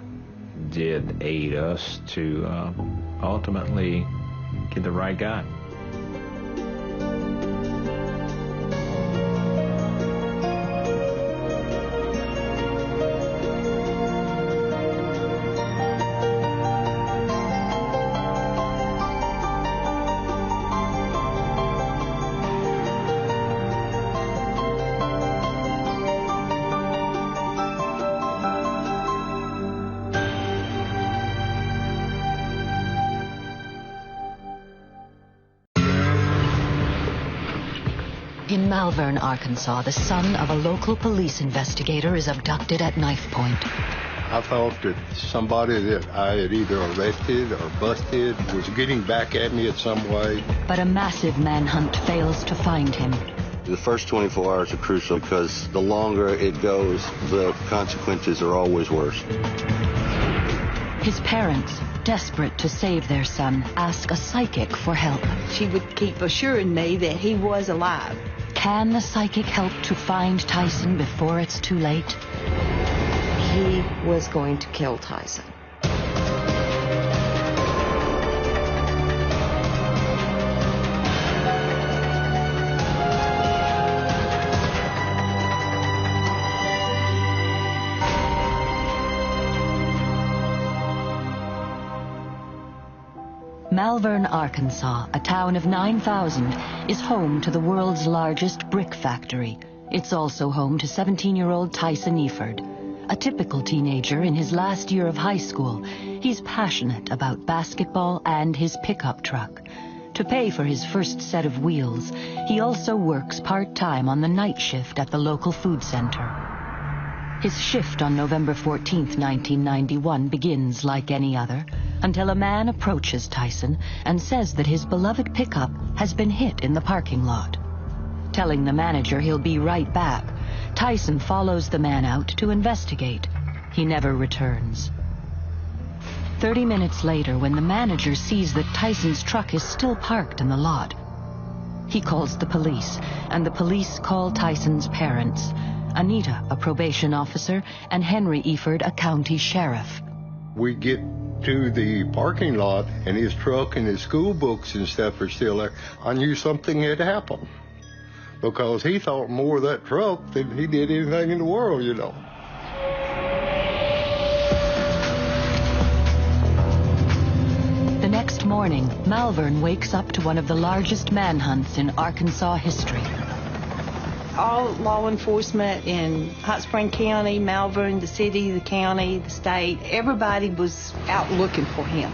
did aid us to ultimately get the right guy. In Malvern, Arkansas, the son of a local police investigator is abducted at knife point. I thought that somebody that I had either arrested or busted was getting back at me in some way. But a massive manhunt fails to find him. The first 24 hours are crucial because the longer it goes, the consequences are always worse. His parents, desperate to save their son, ask a psychic for help. She would keep assuring me that he was alive. Can the psychic help to find Tyson before it's too late? He was going to kill Tyson. Malvern, Arkansas, a town of 9,000, is home to the world's largest brick factory. It's also home to 17-year-old Tyson Eford. A typical teenager in his last year of high school, he's passionate about basketball and his pickup truck. To pay for his first set of wheels, he also works part-time on the night shift at the local food center. His shift on November 14th, 1991 begins like any other, until a man approaches Tyson and says that his beloved pickup has been hit in the parking lot. Telling the manager he'll be right back, Tyson follows the man out to investigate. He never returns. 30 minutes later, when the manager sees that Tyson's truck is still parked in the lot, he calls the police, and the police call Tyson's parents, Anita, a probation officer, and Henry Eford, a county sheriff. We get to the parking lot, and his truck and his school books and stuff are still there. I knew something had happened, because he thought more of that truck than he did anything in the world, you know. The next morning, Malvern wakes up to one of the largest manhunts in Arkansas history. All law enforcement in Hot Spring County, Malvern, the city, the county, the state, everybody was out looking for him.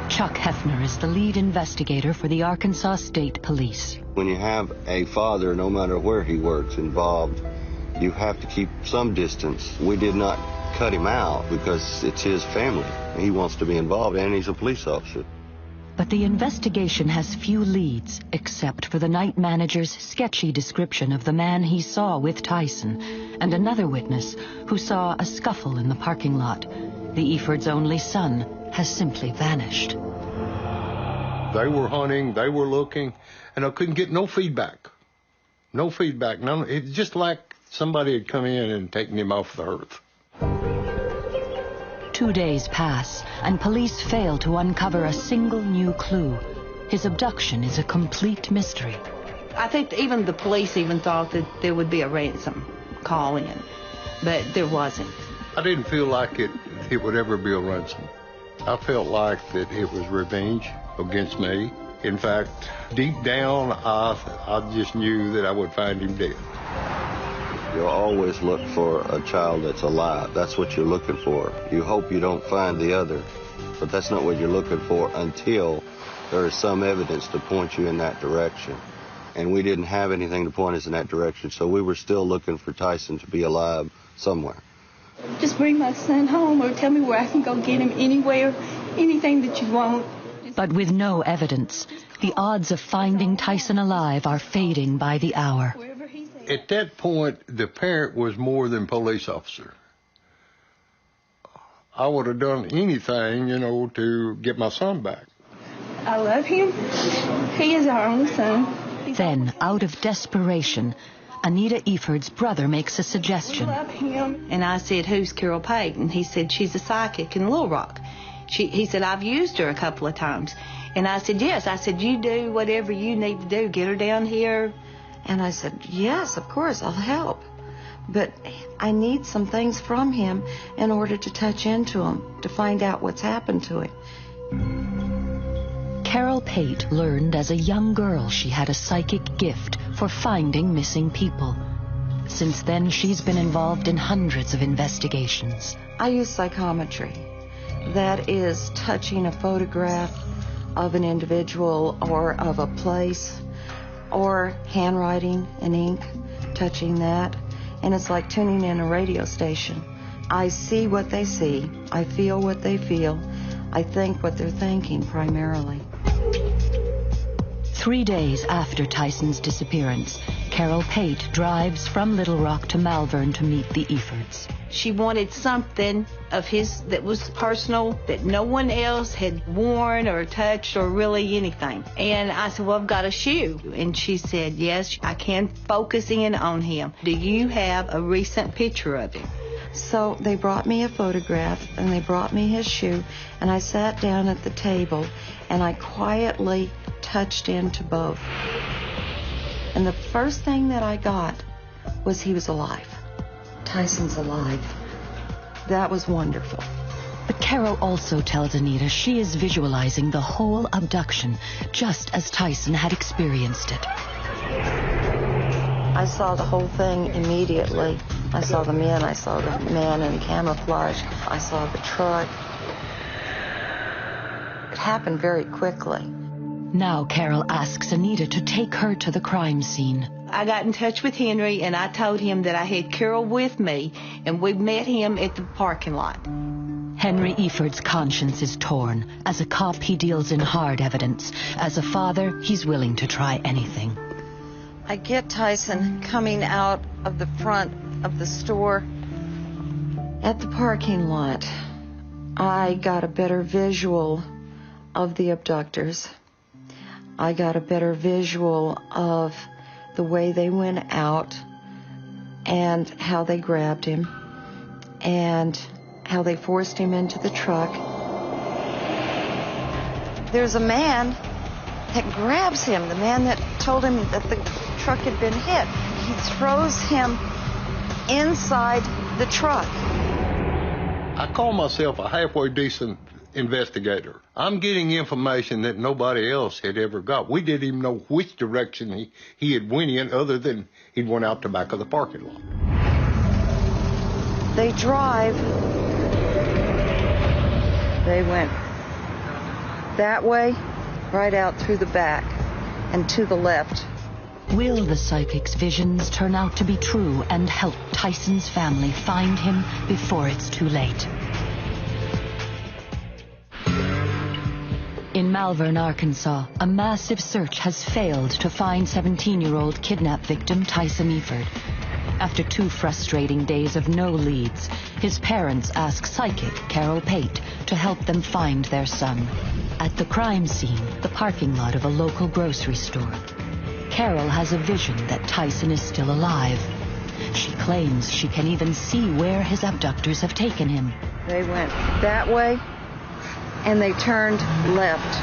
Chuck Hefner is the lead investigator for the Arkansas State Police. When you have a father, no matter where he works, involved, you have to keep some distance. We did not cut him out because it's his family. He wants to be involved, and he's a police officer. But the investigation has few leads, except for the night manager's sketchy description of the man he saw with Tyson, and another witness who saw a scuffle in the parking lot. The Efords' only son has simply vanished. They were hunting, they were looking, and I couldn't get no feedback. No feedback. None. It's just like somebody had come in and taken him off the earth. 2 days pass, and police fail to uncover a single new clue. His abduction is a complete mystery. I think even the police even thought that there would be a ransom call in, but there wasn't. I didn't feel like it would ever be a ransom. I felt like that it was revenge against me. In fact, deep down, I just knew that I would find him dead. You'll always look for a child that's alive. That's what you're looking for. You hope you don't find the other, but that's not what you're looking for until there is some evidence to point you in that direction. And we didn't have anything to point us in that direction, so we were still looking for Tyson to be alive somewhere. Just bring my son home, or tell me where I can go get him anywhere, anything that you want. But with no evidence, the odds of finding Tyson alive are fading by the hour. At that point, the parent was more than police officer. I would have done anything, to get my son back. I love him. He is our only son. Then, out of desperation, Anita Eford's brother makes a suggestion. I love him. And I said, who's Carol Payton? He said, she's a psychic in Little Rock. He said, I've used her a couple of times. And I said, yes. I said, you do whatever you need to do. Get her down here. And I said, yes, of course, I'll help. But I need some things from him in order to touch into him, to find out what's happened to him. Carol Pate learned as a young girl she had a psychic gift for finding missing people. Since then, she's been involved in hundreds of investigations. I use psychometry. That is touching a photograph of an individual or of a place, or handwriting and ink, touching that. And it's like tuning in a radio station. I see what they see. I feel what they feel. I think what they're thinking primarily. 3 days after Tyson's disappearance, Carol Pate drives from Little Rock to Malvern to meet the Efords. She wanted something of his that was personal, that no one else had worn or touched or really anything. And I said, well, I've got a shoe. And she said, yes, I can focus in on him. Do you have a recent picture of him? So they brought me a photograph, and they brought me his shoe, and I sat down at the table, and I quietly touched into both. And the first thing that I got was he was alive. Tyson's alive. That was wonderful. But Carol also tells Anita she is visualizing the whole abduction, just as Tyson had experienced it. I saw the whole thing immediately. I saw the men, I saw the man in camouflage, I saw the truck. It happened very quickly. Now Carol asks Anita to take her to the crime scene. I got in touch with Henry, and I told him that I had Carol with me, and we met him at the parking lot. Henry Eford's conscience is torn. As a cop, he deals in hard evidence. As a father, he's willing to try anything. I get Tyson coming out of the front of the store at the parking lot. I got a better visual of the abductors. I got a better visual of the way they went out and how they grabbed him and how they forced him into the truck. There's a man that grabs him, the man that told him that the truck had been hit. He throws him inside the truck. I call myself a halfway decent investigator. I'm getting information that nobody else had ever got. We didn't even know which direction he had went in, other than he'd went out the back of the parking lot. They drive. They went that way, right out through the back, and to the left. Will the psychic's visions turn out to be true and help Tyson's family find him before it's too late? In Malvern, Arkansas, a massive search has failed to find 17-year-old kidnap victim Tyson Eford. After 2 frustrating days of no leads, his parents ask psychic Carol Pate to help them find their son. At the crime scene, the parking lot of a local grocery store, Carol has a vision that Tyson is still alive. She claims she can even see where his abductors have taken him. They went that way, and they turned left.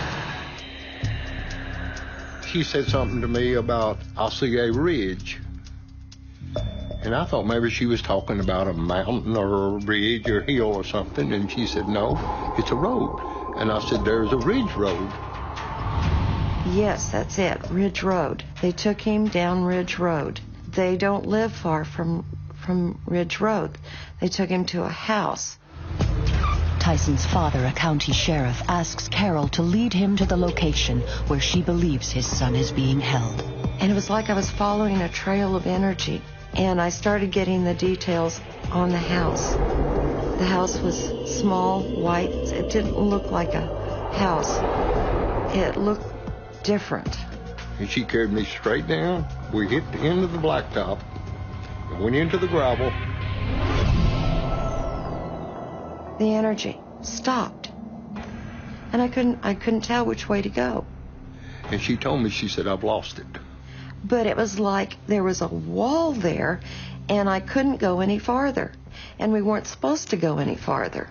She said something to me about, "I'll see a ridge." And I thought maybe she was talking about a mountain or a ridge or hill or something. And she said, "No, it's a road." And I said, "There's a ridge road." Yes, that's it, Ridge Road. They took him down Ridge Road. They don't live far from Ridge Road. They took him to a house. Tyson's father, a county sheriff, asks Carol to lead him to the location where she believes his son is being held. And it was like I was following a trail of energy. And I started getting the details on the house. The house was small, white. It didn't look like a house. It looked different. And she carried me straight down. We hit the end of the blacktop and went into the gravel. The energy stopped. And I couldn't tell which way to go. And she told me, she said, "I've lost it." But it was like there was a wall there, and I couldn't go any farther. And we weren't supposed to go any farther.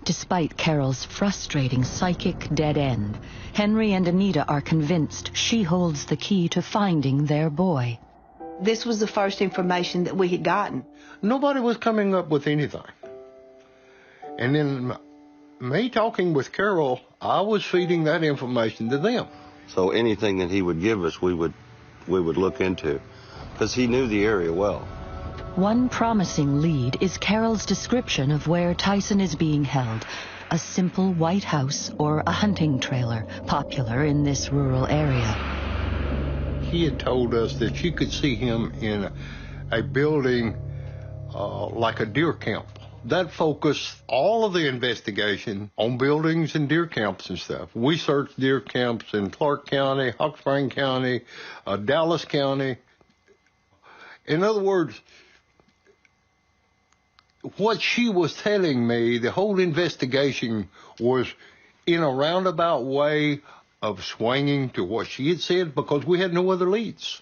Despite Carol's frustrating psychic dead end, Henry and Anita are convinced she holds the key to finding their boy. This was the first information that we had gotten. Nobody was coming up with anything. And then me talking with Carol, I was feeding that information to them. So anything that he would give us, we would look into, because he knew the area well. One promising lead is Carol's description of where Tyson is being held, a simple white house or a hunting trailer, popular in this rural area. He had told us that she could see him in a building like a deer camp. That focused all of the investigation on buildings and deer camps and stuff. We searched deer camps in Clark County, Hot Spring County, Dallas County. In other words, what she was telling me, the whole investigation was in a roundabout way of swinging to what she had said, because we had no other leads.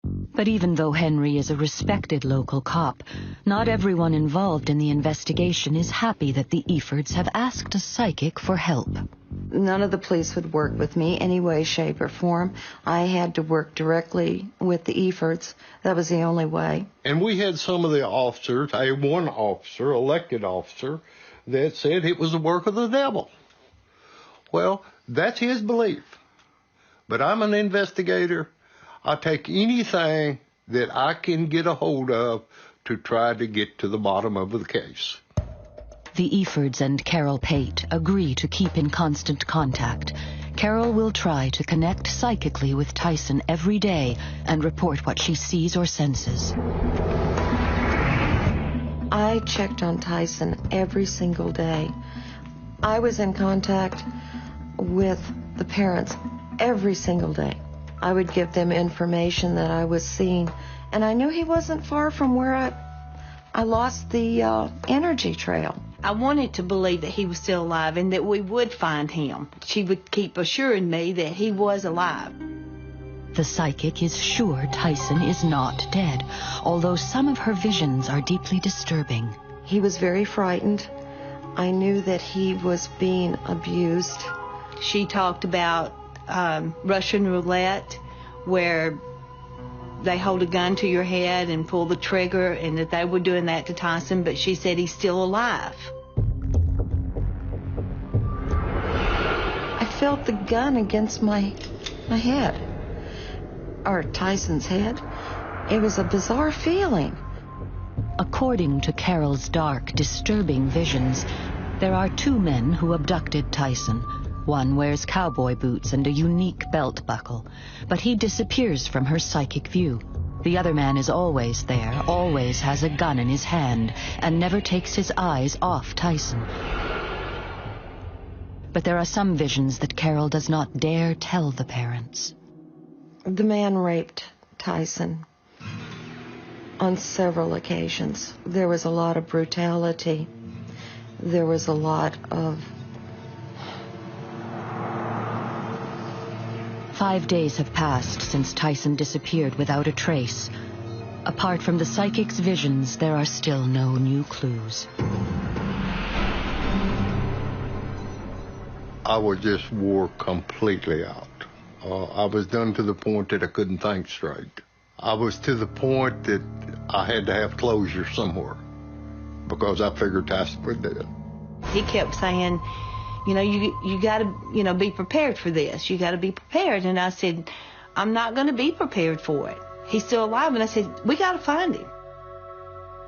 But even though Henry is a respected local cop, not everyone involved in the investigation is happy that the Efords have asked a psychic for help. None of the police would work with me any way, shape, or form. I had to work directly with the Efords. That was the only way. And we had some of the officers, one officer, elected officer, that said it was the work of the devil. Well, that's his belief. But I'm an investigator. I take anything that I can get a hold of to try to get to the bottom of the case. The Efords and Carol Pate agree to keep in constant contact. Carol will try to connect psychically with Tyson every day and report what she sees or senses. I checked on Tyson every single day. I was in contact with the parents every single day. I would give them information that I was seeing, and I knew he wasn't far from where I lost the energy trail. I wanted to believe that he was still alive and that we would find him. She would keep assuring me that he was alive. The psychic is sure Tyson is not dead, although some of her visions are deeply disturbing. He was very frightened. I knew that he was being abused. She talked about Russian roulette, where they hold a gun to your head and pull the trigger, and that they were doing that to Tyson, but she said he's still alive. I felt the gun against my head, or Tyson's head. It was a bizarre feeling. According to Carol's dark, disturbing visions, there are two men who abducted Tyson. One wears cowboy boots and a unique belt buckle, but he disappears from her psychic view. The other man is always there, always has a gun in his hand, and never takes his eyes off Tyson. But there are some visions that Carol does not dare tell the parents. The man raped Tyson on several occasions. There was a lot of brutality. There was a lot of... 5 days have passed since Tyson disappeared without a trace. Apart from the psychic's visions, there are still no new clues. I was just wore completely out. I was done to the point that I couldn't think straight. I was to the point that I had to have closure somewhere because I figured Tyson was dead. He kept saying, you know, you got to, be prepared for this. You got to be prepared. And I said, I'm not going to be prepared for it. He's still alive. And I said, we got to find him.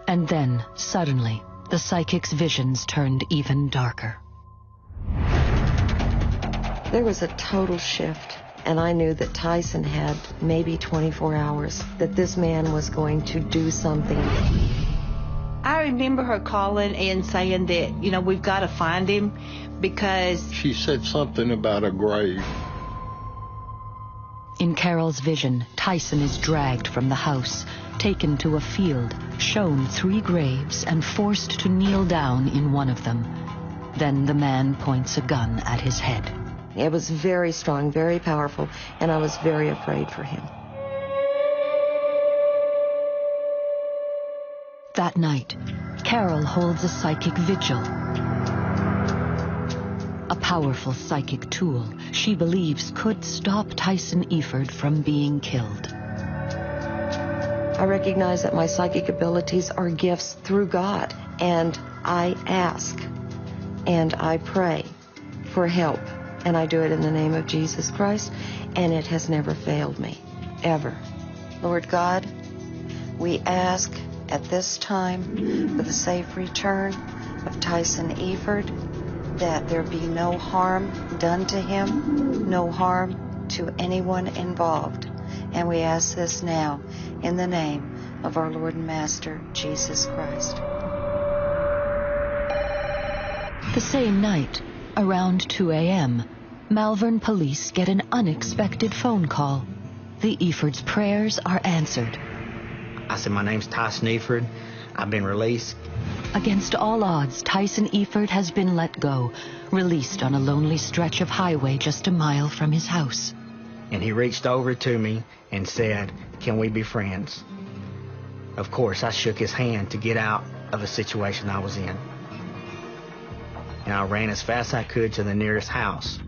And then, suddenly, the psychic's visions turned even darker. There was a total shift, and I knew that Tyson had maybe 24 hours, that this man was going to do something. I remember her calling and saying that, we've got to find him because... She said something about a grave. In Carol's vision, Tyson is dragged from the house, taken to a field, shown 3 graves, and forced to kneel down in one of them. Then the man points a gun at his head. It was very strong, very powerful, and I was very afraid for him. That night, Carol holds a psychic vigil. A powerful psychic tool she believes could stop Tyson Eford from being killed. I recognize that my psychic abilities are gifts through God, and I ask and I pray for help, and I do it in the name of Jesus Christ, and it has never failed me, ever. Lord God, we ask at this time for the safe return of Tyson Eford, that there be no harm done to him, no harm to anyone involved. And we ask this now in the name of our Lord and Master, Jesus Christ. The same night, around 2 a.m., Malvern police get an unexpected phone call. The Efords' prayers are answered. I said, my name's Tyson Eford. I've been released. Against all odds, Tyson Eford has been let go, released on a lonely stretch of highway just a mile from his house. And he reached over to me and said, can we be friends? Of course, I shook his hand to get out of the situation I was in. And I ran as fast as I could to the nearest house.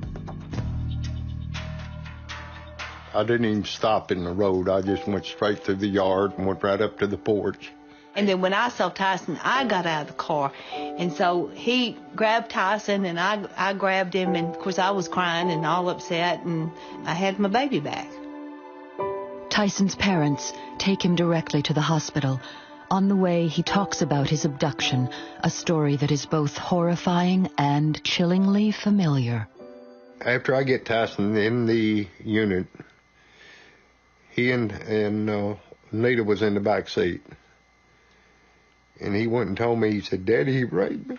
I didn't even stop in the road. I just went straight through the yard and went right up to the porch. And then when I saw Tyson, I got out of the car. And so he grabbed Tyson, and I grabbed him. And, of course, I was crying and all upset, and I had my baby back. Tyson's parents take him directly to the hospital. On the way, he talks about his abduction, a story that is both horrifying and chillingly familiar. After I get Tyson in the unit, he and Nita was in the back seat. And he went and told me, he said, "Daddy, he raped me."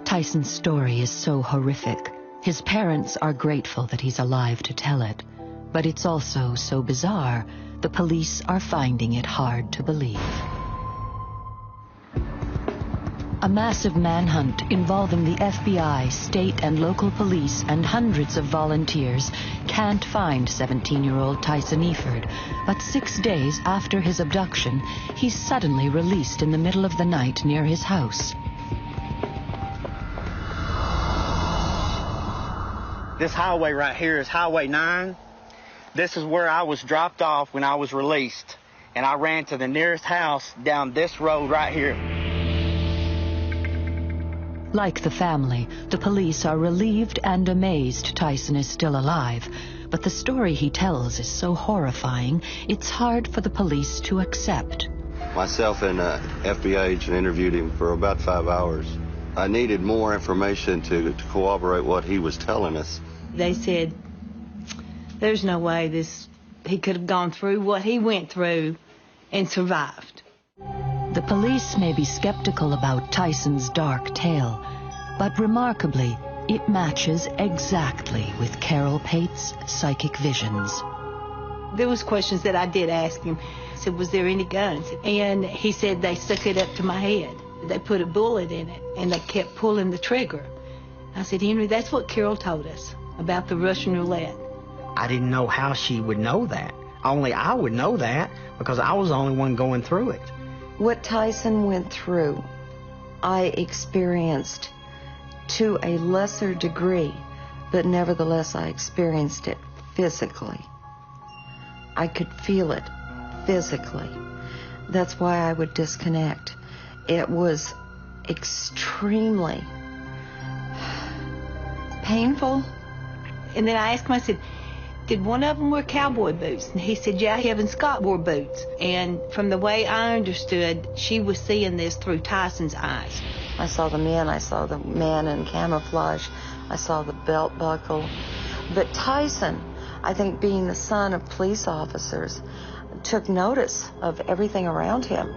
Tyson's story is so horrific. His parents are grateful that he's alive to tell it. But it's also so bizarre, the police are finding it hard to believe. A massive manhunt involving the FBI, state and local police, and hundreds of volunteers can't find 17-year-old Tyson Eford. But 6 days after his abduction, he's suddenly released in the middle of the night near his house. This highway right here is Highway 9. This is where I was dropped off when I was released. And I ran to the nearest house down this road right here. Like the family, the police are relieved and amazed Tyson is still alive. But the story he tells is so horrifying, it's hard for the police to accept. Myself and an FBI agent interviewed him for about 5 hours. I needed more information to corroborate what he was telling us. They said, there's no way he could have gone through what he went through and survived. The police may be skeptical about Tyson's dark tale, but remarkably, it matches exactly with Carol Pate's psychic visions. There was questions that I did ask him. I said, was there any guns? And he said they stuck it up to my head. They put a bullet in it, and they kept pulling the trigger. I said, Henry, that's what Carol told us about the Russian roulette. I didn't know how she would know that. Only I would know that because I was the only one going through it. What Tyson went through, I experienced to a lesser degree, but nevertheless I experienced it physically. I could feel it physically. That's why I would disconnect. It was extremely painful. And then I asked him, I said, did one of them wear cowboy boots? And he said, yeah, Kevin Scott wore boots. And from the way I understood, she was seeing this through Tyson's eyes. I saw the man in camouflage. I saw the belt buckle. But Tyson, I think being the son of police officers, took notice of everything around him.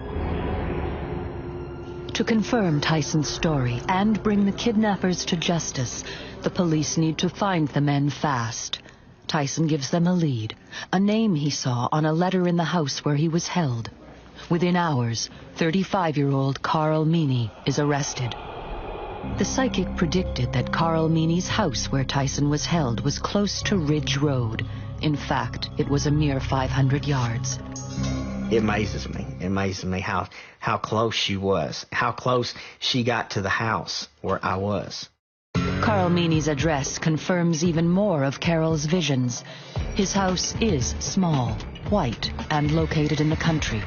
To confirm Tyson's story and bring the kidnappers to justice, the police need to find the men fast. Tyson gives them a lead, a name he saw on a letter in the house where he was held. Within hours, 35-year-old Carl Meany is arrested. The psychic predicted that Carl Meany's house where Tyson was held was close to Ridge Road. In fact, it was a mere 500 yards. It amazes me how close she was, how close she got to the house where I was. Carl Meany's address confirms even more of Carol's visions. His house is small, white, and located in the country.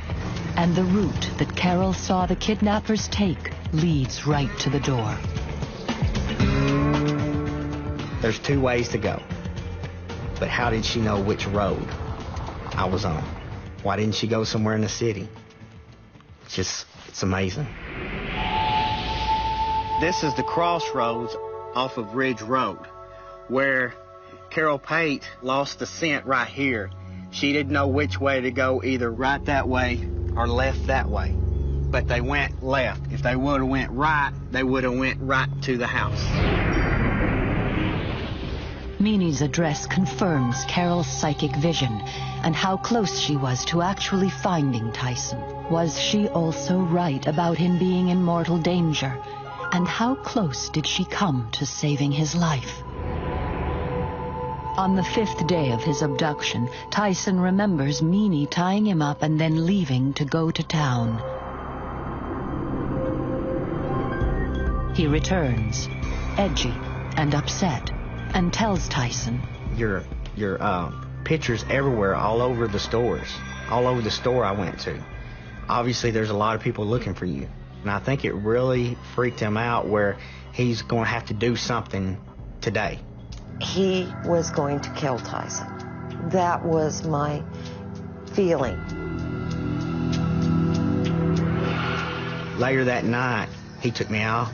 And the route that Carol saw the kidnappers take leads right to the door. There's 2 ways to go. But how did she know which road I was on? Why didn't she go somewhere in the city? It's amazing. This is the crossroads off of Ridge Road, where Carol Pate lost the scent right here. She didn't know which way to go, either right that way or left that way. But they went left. If they would have went right, they would have went right to the house. Meany's address confirms Carol's psychic vision and how close she was to actually finding Tyson. Was she also right about him being in mortal danger? And how close did she come to saving his life? On the 5th day of his abduction, Tyson remembers Meany tying him up and then leaving to go to town. He returns, edgy and upset, and tells Tyson, Your pictures everywhere, all over the stores, all over the store I went to. Obviously, there's a lot of people looking for you. And I think it really freaked him out where he's going to have to do something today. He was going to kill Tyson. That was my feeling. Later that night, He took me out,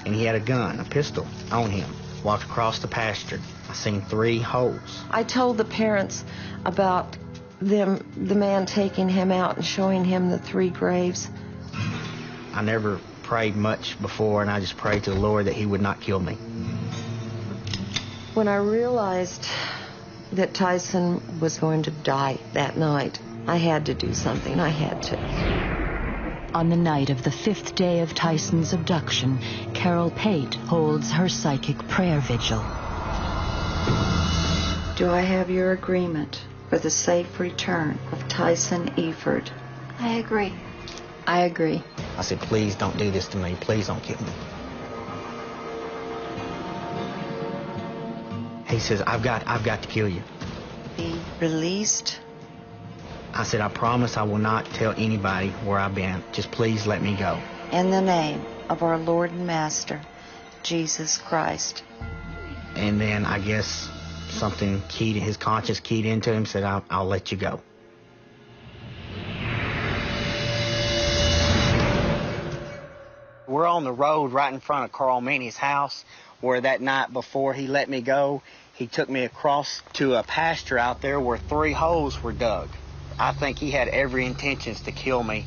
and he had a gun, a pistol, on him. Walked across the pasture. I seen 3 holes. I told the parents about the man taking him out and showing him the 3 graves. I never prayed much before, and I just prayed to the Lord that he would not kill me. When I realized that Tyson was going to die that night, I had to do something. I had to. On the night of the 5th day of Tyson's abduction, Carol Pate holds her psychic prayer vigil. Do I have your agreement for the safe return of Tyson Eford? I agree. I agree. I said, please don't do this to me. Please don't kill me. He says, I've got to kill you. Be released. I said, I promise I will not tell anybody where I've been. Just please let me go. In the name of our Lord and Master, Jesus Christ. And then I guess something keyed, his conscience keyed into him, said, I'll let you go. We're on the road right in front of Carl Meany's house, where that night before he let me go, he took me across to a pasture out there where 3 holes were dug. I think he had every intentions to kill me,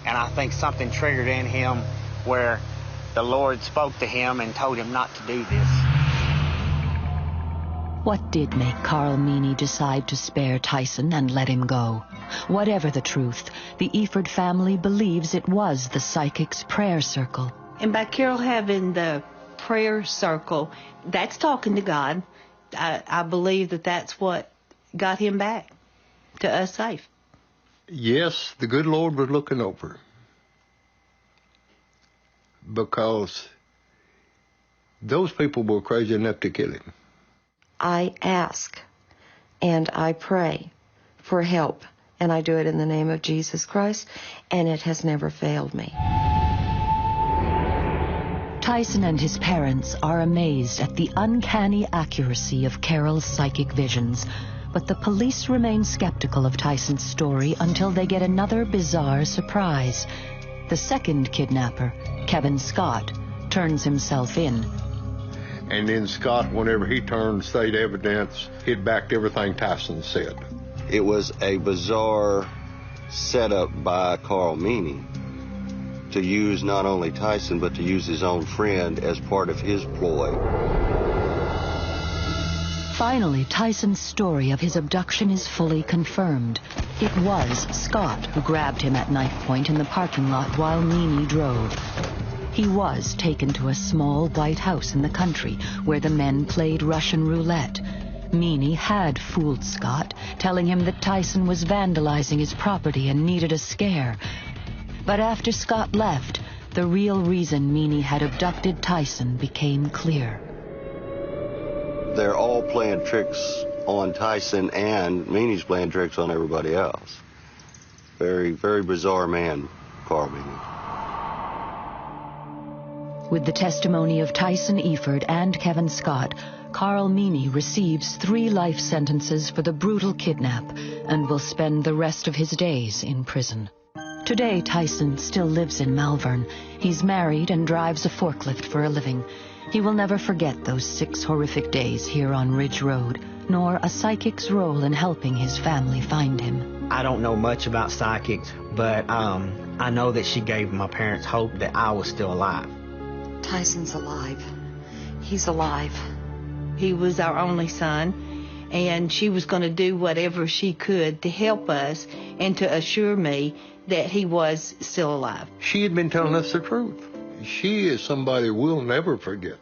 and I think something triggered in him where the Lord spoke to him and told him not to do this. What did make Carl Meany decide to spare Tyson and let him go? Whatever the truth, the Eford family believes it was the psychic's prayer circle. And by Carol having the prayer circle, that's talking to God. I believe that that's what got him back to us safe. Yes, the good Lord was looking over. Because those people were crazy enough to kill him. I ask and I pray for help, and I do it in the name of Jesus Christ, and it has never failed me. Tyson and his parents are amazed at the uncanny accuracy of Carol's psychic visions, but the police remain skeptical of Tyson's story until they get another bizarre surprise. The second kidnapper, Kevin Scott, turns himself in. And then Scott, whenever he turned state evidence, it backed everything Tyson said. It was a bizarre setup by Carl Meany to use not only Tyson, but to use his own friend as part of his ploy. Finally, Tyson's story of his abduction is fully confirmed. It was Scott who grabbed him at knife point in the parking lot while Meany drove. He was taken to a small white house in the country where the men played Russian roulette. Meany had fooled Scott, telling him that Tyson was vandalizing his property and needed a scare. But after Scott left, the real reason Meany had abducted Tyson became clear. They're all playing tricks on Tyson, and Meany's playing tricks on everybody else. Very, very bizarre man, Carl Meany. With the testimony of Tyson Eford and Kevin Scott, Carl Meany receives 3 life sentences for the brutal kidnap and will spend the rest of his days in prison. Today, Tyson still lives in Malvern. He's married and drives a forklift for a living. He will never forget those 6 horrific days here on Ridge Road, nor a psychic's role in helping his family find him. I don't know much about psychics, but I know that she gave my parents hope that I was still alive. Tyson's alive. He's alive. He was our only son, and she was going to do whatever she could to help us and to assure me that he was still alive. She had been telling us the truth. She is somebody we'll never forget.